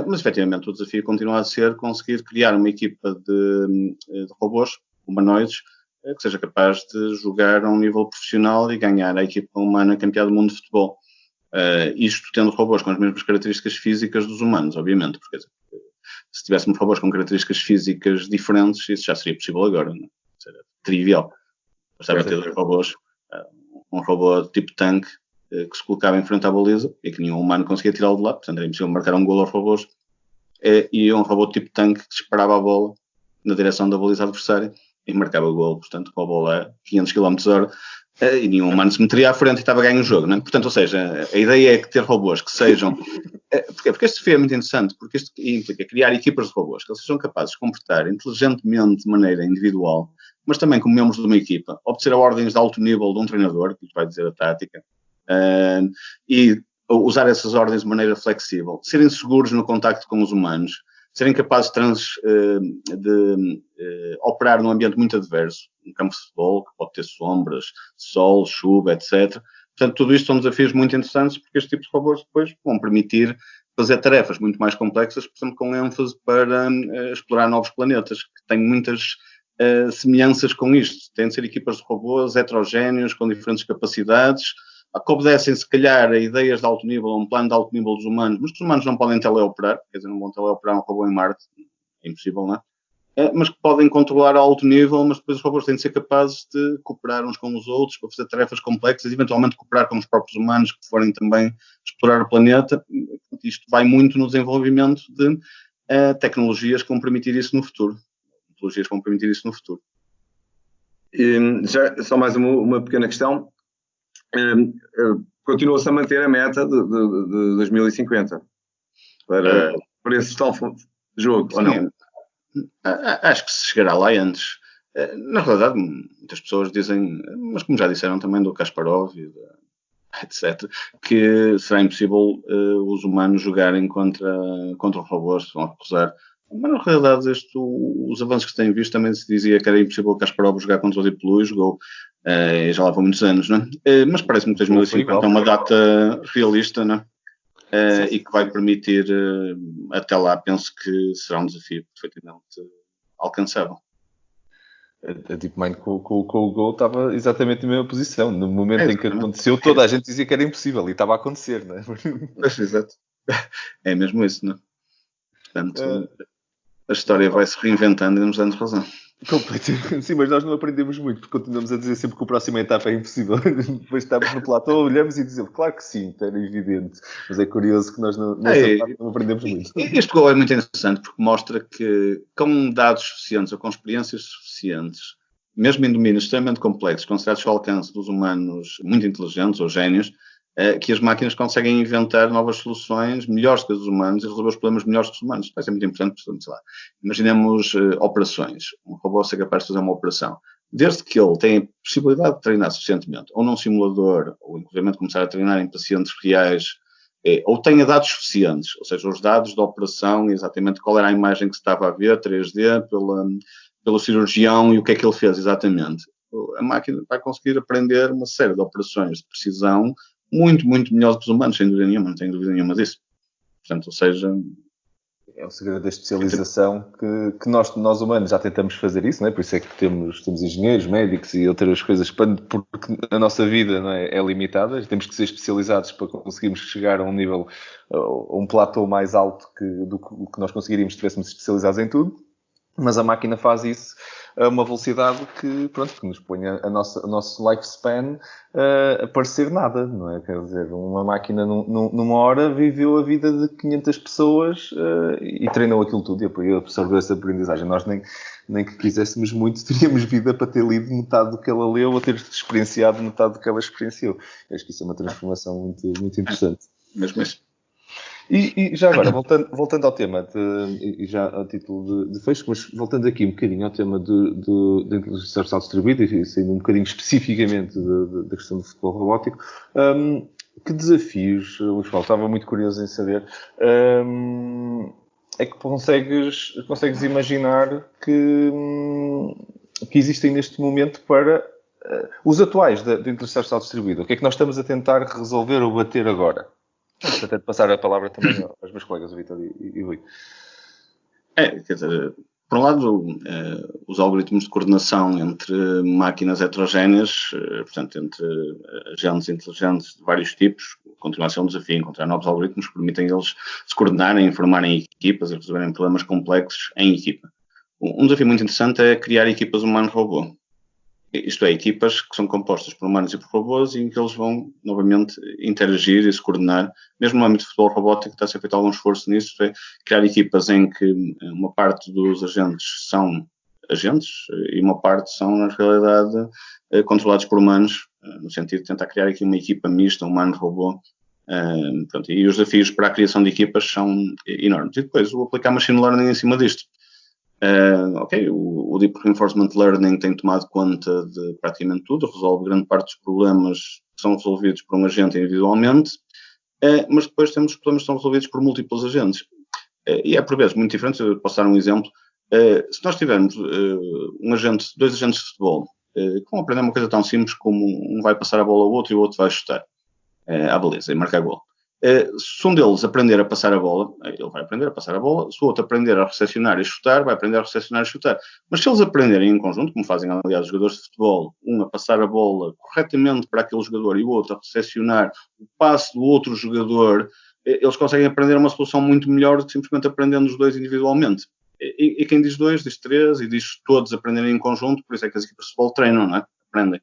Mas, efetivamente, o desafio continua a ser conseguir criar uma equipa de robôs humanoides que seja capaz de jogar a um nível profissional e ganhar a equipa humana campeã do mundo de futebol. Isto tendo robôs com as mesmas características físicas dos humanos, obviamente, porque se tivéssemos robôs com características físicas diferentes, isso já seria possível agora, não é? Seria trivial. Bastava ter dois robôs, um robô tipo tanque, que se colocava em frente à baliza e que nenhum humano conseguia tirá-lo de lá, portanto era impossível marcar um golo aos robôs, e um robô tipo tanque que disparava a bola na direção da baliza adversária e marcava o golo, portanto, com a bola a 500 km/h, e nenhum humano se meteria à frente e estava a ganhar o jogo, não é? Portanto, ou seja, a ideia é que ter robôs que sejam... Porque este desafio é muito interessante, porque isto implica criar equipas de robôs que eles sejam capazes de comportar inteligentemente de maneira individual, mas também como membros de uma equipa, obedecer a ordens de alto nível de um treinador, que lhes vai dizer a tática, e usar essas ordens de maneira flexível, serem seguros no contacto com os humanos, serem capazes de operar num ambiente muito adverso, um campo de futebol, que pode ter sombras, sol, chuva, etc. Portanto, tudo isto são desafios muito interessantes, porque este tipo de robôs depois vão permitir fazer tarefas muito mais complexas, por exemplo, com ênfase para explorar novos planetas, que têm muitas semelhanças com isto. Têm de ser equipas de robôs heterogéneos, com diferentes capacidades, que obedecem, se calhar, a ideias de alto nível, a um plano de alto nível dos humanos, mas os humanos não podem teleoperar, quer dizer, não vão teleoperar um robô em Marte, é impossível, não é? mas que podem controlar a alto nível, mas depois os robôs têm de ser capazes de cooperar uns com os outros para fazer tarefas complexas, eventualmente cooperar com os próprios humanos que forem também explorar o planeta. Isto vai muito no desenvolvimento de tecnologias que vão permitir isso no futuro. Já, só mais uma pequena questão. Continua-se a manter a meta de 2050 para esse tal jogo, ou não? Acho que se chegará lá antes. Na realidade, muitas pessoas dizem, mas como já disseram também do Kasparov e etc., que será impossível os humanos jogarem contra os robôs, vão recusar. Mas na realidade, os avanços que se têm visto, também se dizia que era impossível o Kasparov jogar contra o Deep Blue e jogou. Já lá vão muitos anos, não é? Mas parece-me que 2050 é uma data realista, não é? E que vai permitir, até lá, penso que será um desafio perfeitamente alcançável. A DeepMind com o Go estava exatamente na mesma posição. No momento em que aconteceu, toda a gente dizia que era impossível e estava a acontecer, não é? Exato. É mesmo isso, não é? Portanto, a história vai se reinventando e nos dando razão. Completamente. Sim, mas nós não aprendemos muito, porque continuamos a dizer sempre que a próxima etapa é impossível. Depois estamos no platô, olhamos e dizemos, claro que sim, era evidente. Mas é curioso que nós nessa parte não aprendemos muito. Este Go é muito interessante porque mostra que, com dados suficientes ou com experiências suficientes, mesmo em domínios extremamente complexos, considerados ao alcance dos humanos muito inteligentes ou génios, que as máquinas conseguem inventar novas soluções melhores que as dos humanos e resolver os problemas melhores que os humanos. Vai ser muito importante, portanto, sei lá. Imaginemos operações. Um robô ser capaz de fazer uma operação. Desde que ele tenha a possibilidade de treinar suficientemente, ou num simulador, ou inclusive começar a treinar em pacientes reais, ou tenha dados suficientes, ou seja, os dados da operação, exatamente qual era a imagem que se estava a ver, 3D, pelo cirurgião e o que é que ele fez exatamente. A máquina vai conseguir aprender uma série de operações de precisão muito, muito melhores que os humanos, sem dúvida nenhuma, não tenho dúvida nenhuma disso. Portanto, ou seja... É o segredo da especialização que nós humanos já tentamos fazer isso, não é? Por isso é que temos engenheiros, médicos e outras coisas, porque a nossa vida, não é limitada, temos que ser especializados para conseguirmos chegar a um nível, a um platô mais alto do que nós conseguiríamos se estivéssemos especializados em tudo. Mas a máquina faz isso a uma velocidade que nos põe o nosso lifespan a parecer nada, não é? Quer dizer, uma máquina numa hora viveu a vida de 500 pessoas e treinou aquilo tudo e absorveu essa aprendizagem. Nós nem que quiséssemos muito, teríamos vida para ter lido metade do que ela leu ou ter experienciado metade do que ela experienciou. Acho que isso é uma transformação muito, muito interessante. Mesmo isso. E já agora, voltando ao tema, e já a título de fecho, mas voltando aqui um bocadinho ao tema da inteligência artificial distribuída, e saindo um bocadinho especificamente da questão do futebol robótico, que desafios, Luís Paulo, estava muito curioso em saber, é que consegues imaginar que existem neste momento para os atuais da inteligência artificial distribuída? O que é que nós estamos a tentar resolver ou bater agora? Vou até passar a palavra também aos meus colegas, o Vitor e o Rui. Quer dizer, por um lado, os algoritmos de coordenação entre máquinas heterogéneas, portanto, entre agentes inteligentes de vários tipos, continua a ser um desafio encontrar novos algoritmos que permitem eles se coordenarem, formarem equipas e resolverem problemas complexos em equipa. Um desafio muito interessante é criar equipas humano-robô. Isto é, equipas que são compostas por humanos e por robôs e em que eles vão, novamente, interagir e se coordenar. Mesmo no âmbito de futebol robótico está a ser feito algum esforço nisso, isto é, criar equipas em que uma parte dos agentes são agentes e uma parte são, na realidade, controlados por humanos, no sentido de tentar criar aqui uma equipa mista, humano-robô. E os desafios para a criação de equipas são enormes. E depois, o aplicar machine learning em cima disto. O Deep Reinforcement Learning tem tomado conta de praticamente tudo, resolve grande parte dos problemas que são resolvidos por um agente individualmente, mas depois temos problemas que são resolvidos por múltiplos agentes. E é por vezes muito diferente. Eu posso dar um exemplo. Se nós tivermos dois agentes de futebol que vão aprender uma coisa tão simples como um vai passar a bola ao outro e o outro vai chutar à baliza e marcar gol. Se um deles aprender a passar a bola, ele vai aprender a passar a bola. Se o outro aprender a recepcionar e chutar, vai aprender a recepcionar e chutar. Mas se eles aprenderem em conjunto, como fazem, aliás, os jogadores de futebol, um a passar a bola corretamente para aquele jogador e o outro a recepcionar o passe do outro jogador, eles conseguem aprender uma solução muito melhor do que simplesmente aprendendo os dois individualmente. E quem diz 2, diz 3 e diz todos aprenderem em conjunto, por isso é que as equipas de futebol treinam, não é? Aprendem.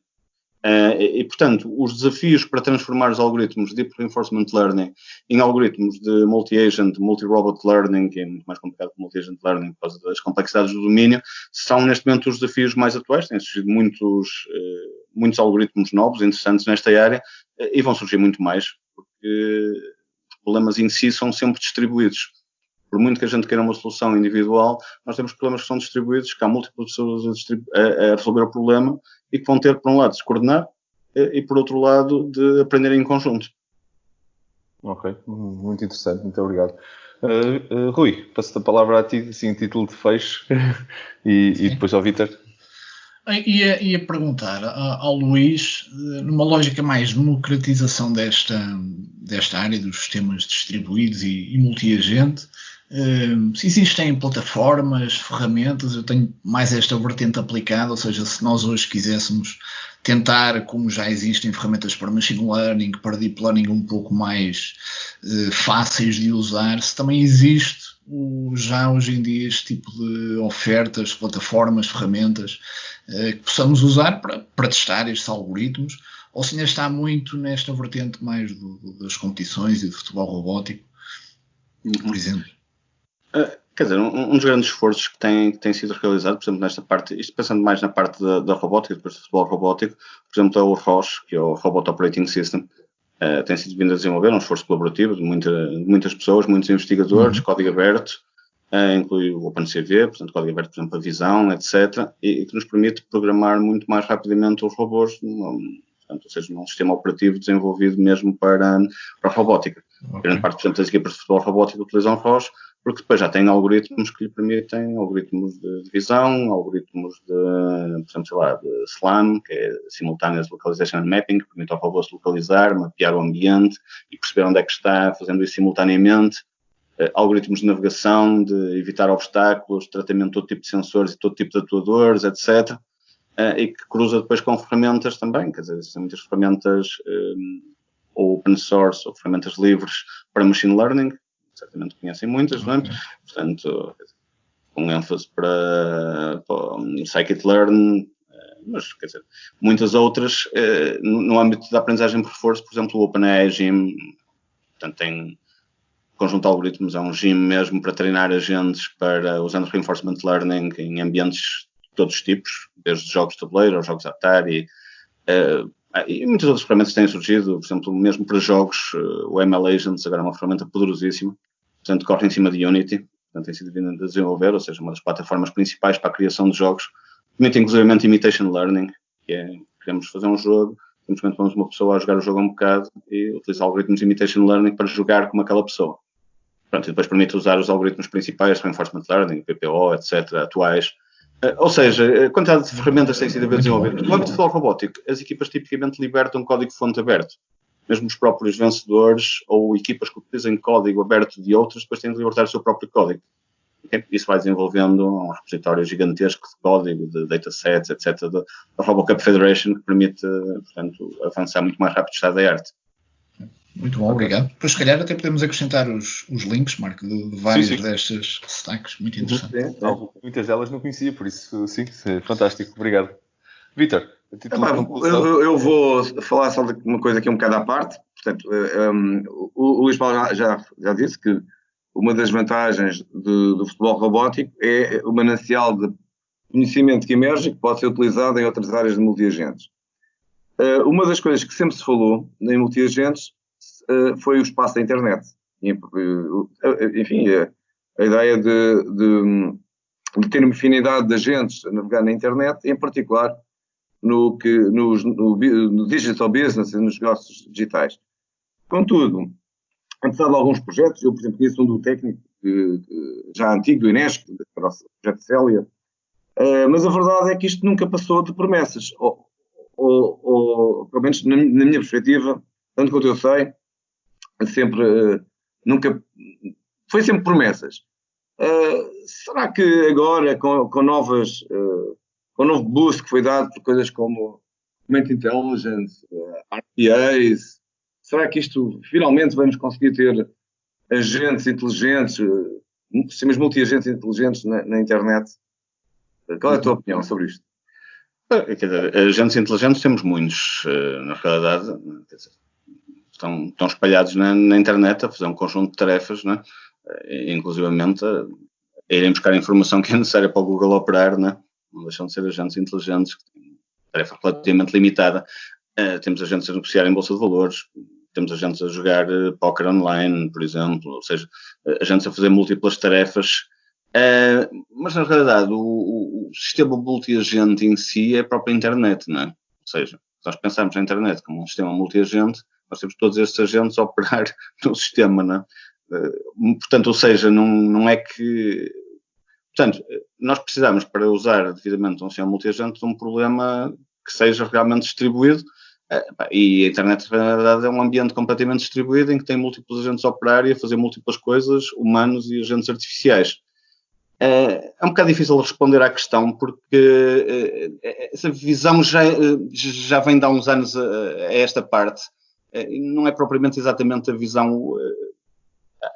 Portanto, os desafios para transformar os algoritmos de Deep Reinforcement Learning em algoritmos de Multi-Agent, Multi-Robot Learning, que é muito mais complicado que Multi-Agent Learning por causa das complexidades do domínio, são neste momento os desafios mais atuais. Têm surgido muitos algoritmos novos, interessantes nesta área, e vão surgir muito mais, porque os problemas em si são sempre distribuídos. Por muito que a gente queira uma solução individual, nós temos problemas que são distribuídos, que há múltiplas pessoas a resolver o problema e que vão ter, por um lado, de se coordenar e, por outro lado, de aprender em conjunto. Ok, muito interessante, muito obrigado. Rui, passo-te a palavra a ti, assim, título de fecho, e depois ao Vítor. Ia perguntar ao Luís, numa lógica mais de democratização desta área dos sistemas distribuídos e multi-agente, se existem plataformas, ferramentas, eu tenho mais esta vertente aplicada, ou seja, se nós hoje quiséssemos tentar, como já existem ferramentas para machine learning, para deep learning um pouco mais fáceis de usar, se também existe já hoje em dia este tipo de ofertas, plataformas, ferramentas que possamos usar para testar estes algoritmos, ou se ainda está muito nesta vertente mais das competições e do futebol robótico, por exemplo. Quer dizer, um dos grandes esforços que tem sido realizado, por exemplo, nesta parte, isto pensando mais na parte da robótica, depois do futebol robótico, por exemplo, é o ROS, que é o Robot Operating System, tem sido vindo a desenvolver um esforço colaborativo de muitas pessoas, muitos investigadores, código aberto, inclui o OpenCV, portanto, código aberto, por exemplo, a visão, etc., e que nos permite programar muito mais rapidamente os robôs, portanto, ou seja, num sistema operativo desenvolvido mesmo para a robótica. Grande parte, por exemplo, das equipas de futebol robótico utilizam ROS, porque depois já têm algoritmos que lhe permitem, algoritmos de visão, algoritmos de, por exemplo, sei lá, de SLAM, que é Simultaneous Localization and Mapping, que permite ao robô se localizar, mapear o ambiente e perceber onde é que está, fazendo isso simultaneamente. Algoritmos de navegação, de evitar obstáculos, tratamento de todo tipo de sensores e todo tipo de atuadores, etc. E que cruza depois com ferramentas também, quer dizer, existem muitas ferramentas ou open source ou ferramentas livres para machine learning, certamente conhecem muitas, não é? Portanto, com ênfase para scikit-learn, mas, quer dizer, muitas outras no âmbito da aprendizagem por reforço, por exemplo, o OpenAI Gym, portanto, tem conjunto de algoritmos, é um gym mesmo para treinar agentes usando reinforcement learning em ambientes de todos os tipos, desde jogos de tabuleiro aos jogos Atari, e muitas outras ferramentas têm surgido, por exemplo, mesmo para jogos, o ML Agents agora é uma ferramenta poderosíssima, portanto, corre em cima de Unity, portanto, tem sido vindo a desenvolver, ou seja, uma das plataformas principais para a criação de jogos, permite inclusivamente imitation learning, que é, queremos fazer um jogo, simplesmente vamos uma pessoa a jogar o jogo um bocado e utilizar algoritmos de imitation learning para jogar como aquela pessoa. Pronto, e depois permite usar os algoritmos principais, reinforcement learning, PPO, etc., atuais. Ou seja, a quantidade de ferramentas tem sido a desenvolver. No âmbito de futebol robótico, as equipas tipicamente libertam código-fonte aberto. Mesmo os próprios vencedores ou equipas que utilizem código aberto de outras, depois têm de libertar o seu próprio código. Okay? Isso vai desenvolvendo um repositório gigantesco de código, de datasets, etc., da RoboCup Federation, que permite, portanto, avançar muito mais rápido o estado da arte. Muito bom, obrigado. Depois, se calhar, até podemos acrescentar os links, Marco, de vários destes destaques. Muito interessante. Muitas delas não conhecia, por isso, sim, é fantástico. Obrigado. Vítor, a título de conclusão. Eu vou falar só de uma coisa aqui um bocado à parte. Portanto, o Luís Paulo já disse que uma das vantagens do futebol robótico é o manancial de conhecimento que emerge, que pode ser utilizado em outras áreas de multi-agentes. Uma das coisas que sempre se falou em multi-agentes foi o espaço da internet. Enfim, a ideia de ter uma infinidade de agentes a navegar na internet, em particular no digital business e nos negócios digitais. Contudo, apesar de alguns projetos, eu, por exemplo, conheço um do técnico já antigo, do Inesc, do projeto Célia, mas a verdade é que isto nunca passou de promessas, ou pelo menos na minha perspectiva, tanto quanto eu sei, foi sempre promessas. Será que agora, com o novo boost que foi dado por coisas como Document Intelligence, RPAs, será que isto finalmente vamos conseguir ter agentes inteligentes sistemas multi-agentes inteligentes na internet. Qual é a tua opinião sobre isto? Quer dizer, agentes inteligentes temos muitos, na realidade, quer dizer, estão espalhados na internet a fazer um conjunto de tarefas, né? Inclusivamente a irem buscar a informação que é necessária para o Google operar, né? Não deixam de ser agentes inteligentes, que têm tarefa relativamente limitada. Temos agentes a negociar em bolsa de valores, temos agentes a jogar póquer online, por exemplo, ou seja, agentes a fazer múltiplas tarefas. Mas na realidade o sistema multi-agente em si é a própria internet, não é? Ou seja, se nós pensarmos na internet como um sistema multi-agente, nós temos todos estes agentes a operar no sistema, não é? Portanto, ou seja, não é que... Portanto, nós precisamos, para usar devidamente um sistema multi-agente, de um problema que seja realmente distribuído, e a internet, na verdade, é um ambiente completamente distribuído em que tem múltiplos agentes a operar e a fazer múltiplas coisas, humanos e agentes artificiais. É um bocado difícil responder à questão, porque essa visão já vem de há uns anos a esta parte. Não é propriamente exatamente a visão...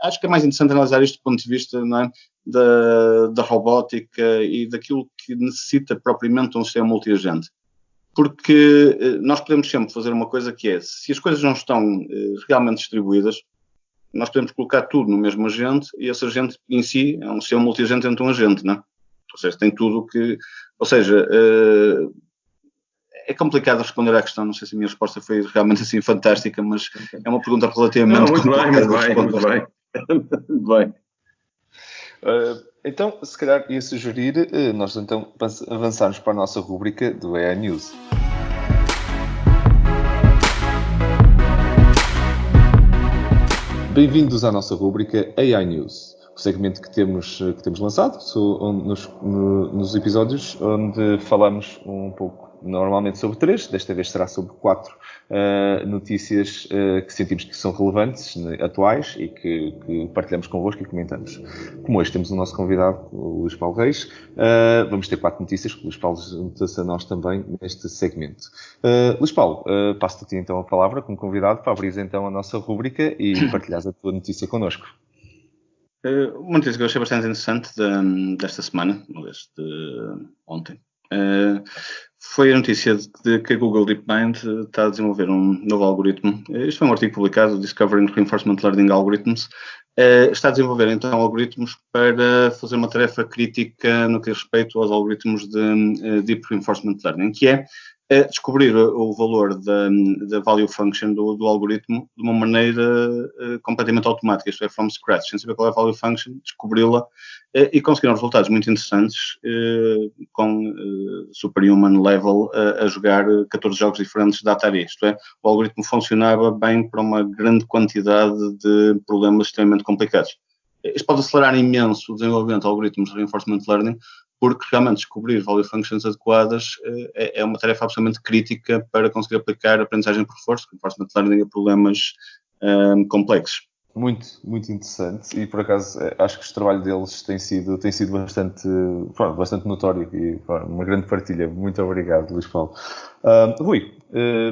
Acho que é mais interessante analisar isto do ponto de vista, não é, da robótica e daquilo que necessita propriamente um sistema multi-agente. Porque nós podemos sempre fazer uma coisa que é, se as coisas não estão realmente distribuídas, nós podemos colocar tudo no mesmo agente e esse agente em si é um sistema multi-agente entre um agente, não é? Ou seja, tem tudo o que... Ou seja, é complicado responder à questão, não sei se a minha resposta foi realmente assim fantástica, mas é uma pergunta relativamente... Muito bem. Então, se calhar ia sugerir nós então avançarmos para a nossa rúbrica do AI News. Bem-vindos à nossa rúbrica AI News, o segmento que temos lançado nos episódios onde falamos um pouco, normalmente sobre 3, desta vez será sobre 4 notícias que sentimos que são relevantes, atuais e que partilhamos convosco e comentamos. Como hoje temos o nosso convidado, o Luís Paulo Reis, vamos ter 4 notícias que o Luís Paulo junta-se a nós também neste segmento. Luís Paulo, passo-te a ti então a palavra como convidado para abrir então a nossa rúbrica e partilhares a tua notícia connosco. Uma notícia que eu achei bastante interessante desta semana, de ontem, foi a notícia de que a Google DeepMind está a desenvolver um novo algoritmo. Isto foi um artigo publicado, Discovering Reinforcement Learning Algorithms. Está a desenvolver então algoritmos para fazer uma tarefa crítica no que diz respeito aos algoritmos de Deep Reinforcement Learning, que é descobrir o valor da value function do algoritmo de uma maneira completamente automática, isto é, from scratch, sem saber qual é a value function, descobri-la e conseguiram resultados muito interessantes com superhuman level a jogar 14 jogos diferentes da Atari, isto é, o algoritmo funcionava bem para uma grande quantidade de problemas extremamente complicados. Isto pode acelerar imenso o desenvolvimento de algoritmos de reinforcement learning, porque realmente descobrir value functions adequadas é uma tarefa absolutamente crítica para conseguir aplicar a aprendizagem por reforço, reinforcement learning a problemas complexos. Muito, muito interessante e por acaso acho que o trabalho deles tem sido bastante notório e uma grande partilha. Muito obrigado, Luís Paulo. Rui,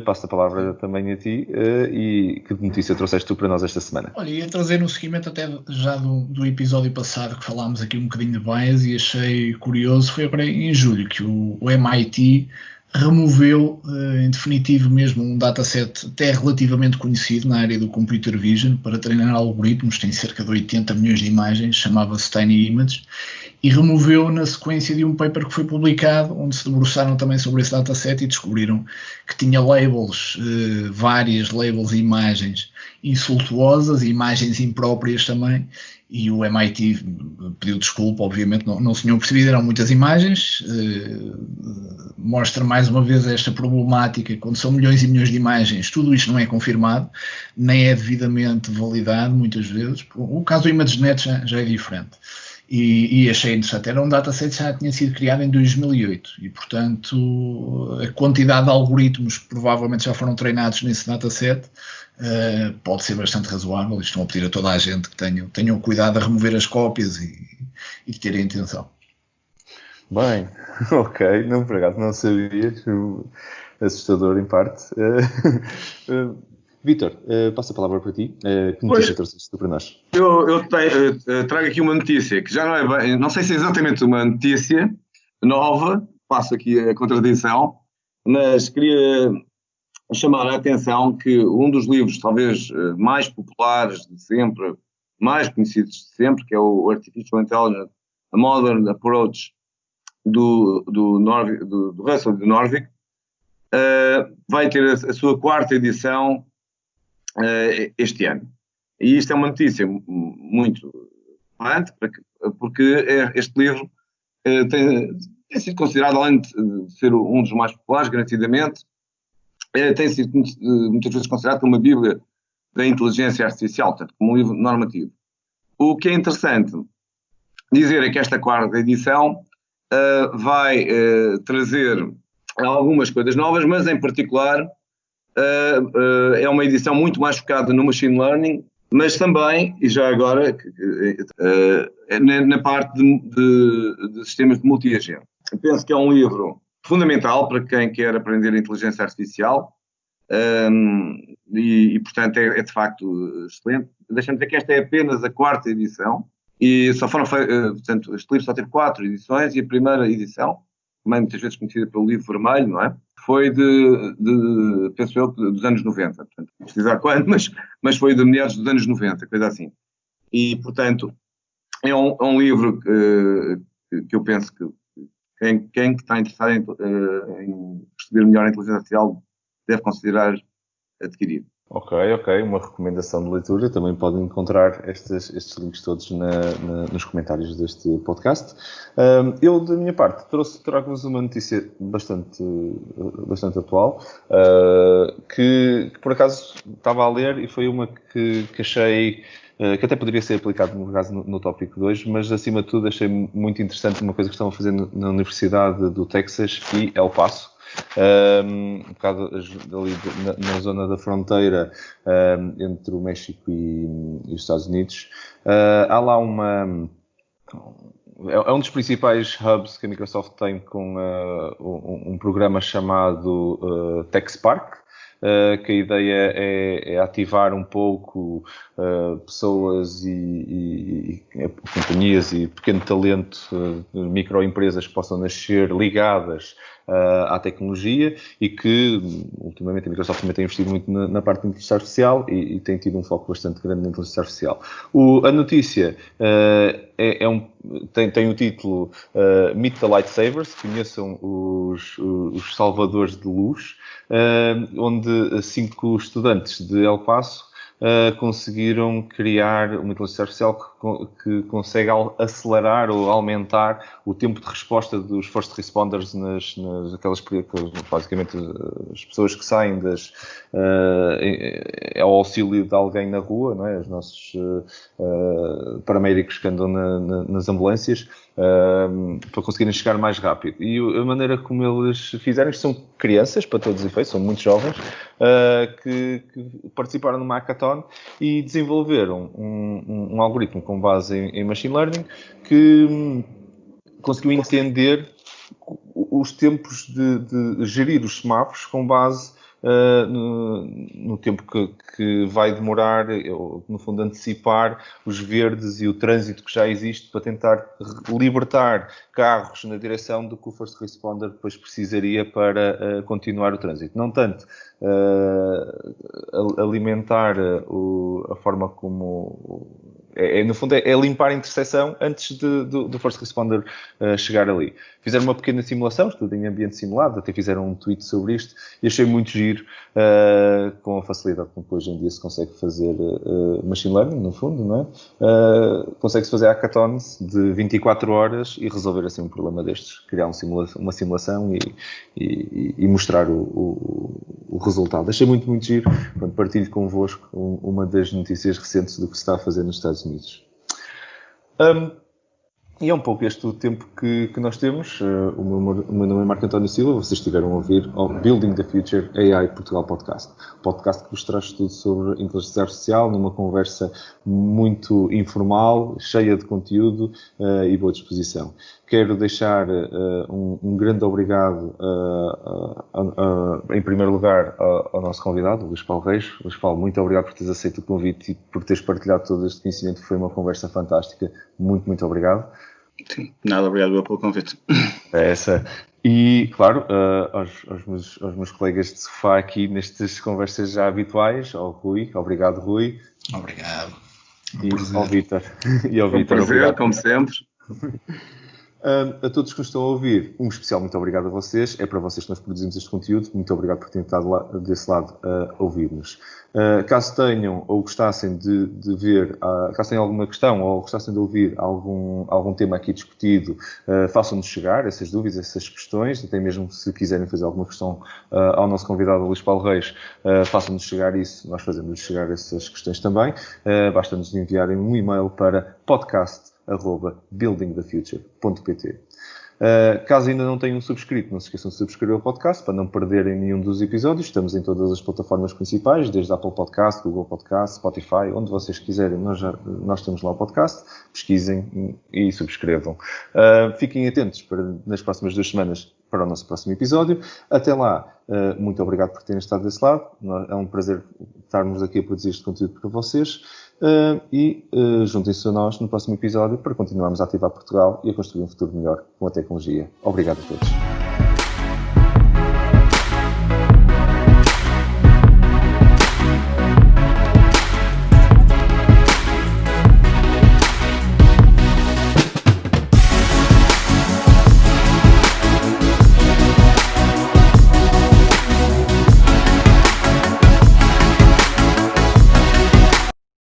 passo a palavra também a ti e que notícia trouxeste tu para nós esta semana? Olha, ia trazer no seguimento até já do episódio passado que falámos aqui um bocadinho de bias e achei curioso, foi agora em julho que o MIT removeu em definitivo mesmo um dataset até relativamente conhecido na área do computer vision para treinar algoritmos, tem cerca de 80 milhões de imagens, chamava-se Tiny Image, e removeu na sequência de um paper que foi publicado, onde se debruçaram também sobre esse dataset e descobriram que tinha labels, várias labels e imagens insultuosas, imagens impróprias também, e o MIT pediu desculpa, obviamente não se tinham percebido, eram muitas imagens, mostra mais uma vez esta problemática, quando são milhões e milhões de imagens, tudo isto não é confirmado, nem é devidamente validado muitas vezes. O caso do ImageNet já é diferente. E achei interessante, era um dataset que já tinha sido criado em 2008 e, portanto, a quantidade de algoritmos que provavelmente já foram treinados nesse dataset pode ser bastante razoável. Estão a pedir a toda a gente que tenham cuidado a remover as cópias e terem atenção. Bem, ok, não sabia, assustador em parte. Vítor, passo a palavra para ti. Que notícia trouxeste para nós? Eu trago aqui uma notícia que já não é bem, não sei se é exatamente uma notícia nova, passo aqui a contradição, mas queria chamar a atenção que um dos livros talvez mais populares de sempre, mais conhecidos de sempre, que é o Artificial Intelligence, A Modern Approach, do Russell de Norvig, vai ter a sua 4ª edição este ano. E isto é uma notícia muito importante, porque este livro tem sido considerado, além de ser um dos mais populares, garantidamente, tem sido muitas vezes considerado como uma bíblia da inteligência artificial, portanto, como um livro normativo. O que é interessante dizer é que esta 4ª edição vai trazer algumas coisas novas, mas em particular é uma edição muito mais focada no machine learning, mas também, e já agora, na parte de sistemas de multi-agente. Eu penso que é um livro fundamental para quem quer aprender inteligência artificial e portanto, é de facto excelente. Deixa-me dizer que esta é apenas a 4ª edição e só foram portanto, este livro só teve 4 edições e a primeira edição, também muitas vezes conhecida pelo livro vermelho, não é? Foi penso eu, dos anos 90, portanto, não precisar quando, mas foi de meados dos anos 90, coisa assim. E, portanto, é um livro que eu penso que quem está interessado em perceber melhor a inteligência artificial deve considerar adquirir. Ok, uma recomendação de leitura. Também podem encontrar estes links todos nos comentários deste podcast. Eu, da minha parte, trago-vos uma notícia bastante atual, que por acaso estava a ler e foi uma que achei que até poderia ser aplicado no caso no tópico 2, mas acima de tudo achei muito interessante uma coisa que estão a fazer na Universidade do Texas e El Paso. Um bocado ali na zona da fronteira entre o México e os Estados Unidos. Há lá é um dos principais hubs que a Microsoft tem com um programa chamado TechSpark, que a ideia é ativar um pouco pessoas e companhias e pequeno talento, microempresas que possam nascer ligadas à tecnologia e que, ultimamente, a Microsoft também tem investido muito na parte de inteligência artificial e tem tido um foco bastante grande na inteligência artificial. A notícia tem o título Meet the Lightsabers, conheçam os salvadores de luz, onde 5 estudantes de El Paso conseguiram criar uma inteligência artificial que consegue acelerar ou aumentar o tempo de resposta dos first responders naquelas basicamente as pessoas que saem ao auxílio de alguém na rua, não é? Os nossos paramédicos que andam nas ambulâncias, para conseguirem chegar mais rápido. E a maneira como eles fizeram, isto são crianças, para todos os efeitos, são muito jovens, que participaram no hackathon e desenvolveram um algoritmo com base em machine learning que conseguiu entender os tempos de gerir os semáforos com base no tempo que vai demorar, no fundo, antecipar os verdes e o trânsito que já existe para tentar libertar carros na direção do que o first responder depois precisaria para continuar o trânsito. Não tanto alimentar a forma como... no fundo, é limpar a interseção antes do first responder chegar ali. Fizeram uma pequena simulação, estudo em ambiente simulado, até fizeram um tweet sobre isto, e achei muito giro, com a facilidade com que hoje em dia se consegue fazer machine learning, no fundo, não é? Consegue-se fazer hackathons de 24 horas e resolver assim um problema destes, criar uma simulação e mostrar o resultado. Achei muito, muito giro. Pronto, partilho convosco uma das notícias recentes do que se está a fazer nos Estados Unidos. E é um pouco este o tempo que nós temos. O meu nome é Marco António Silva, vocês estiveram a ouvir ao Building the Future AI Portugal Podcast. Podcast que vos traz tudo sobre inteligência artificial, numa conversa muito informal, cheia de conteúdo e boa disposição. Quero deixar um grande obrigado, em primeiro lugar, ao nosso convidado, Luís Paulo Reis. Luís Paulo, muito obrigado por teres aceito o convite e por teres partilhado todo este conhecimento. Foi uma conversa fantástica. Muito, muito obrigado. Sim, nada, obrigado pelo convite. É essa. E, claro, aos meus colegas de sofá aqui nestas conversas já habituais, ao Rui, obrigado, Rui. Obrigado. E ao Vítor. Obrigado, como sempre. A todos que nos estão a ouvir, um especial muito obrigado a vocês. É para vocês que nós produzimos este conteúdo. Muito obrigado por terem estado desse lado a ouvir-nos. Caso tenham ou gostassem de ver, caso tenham alguma questão ou gostassem de ouvir algum tema aqui discutido, façam-nos chegar essas dúvidas, essas questões, até mesmo se quiserem fazer alguma questão ao nosso convidado Luís Paulo Reis, façam-nos chegar isso, nós fazemos chegar essas questões também. Basta-nos enviarem um e-mail para podcast@buildingthefuture.pt. Caso ainda não tenham subscrito, não se esqueçam de subscrever o podcast para não perderem nenhum dos episódios. Estamos em todas as plataformas principais, desde Apple Podcast, Google Podcast, Spotify, onde vocês quiserem, nós temos lá o podcast. Pesquisem e subscrevam. Fiquem atentos nas próximas 2 semanas para o nosso próximo episódio. Até lá, muito obrigado por terem estado desse lado. É um prazer estarmos aqui a produzir este conteúdo para vocês. Juntem-se a nós no próximo episódio para continuarmos a ativar Portugal e a construir um futuro melhor com a tecnologia. Obrigado a todos.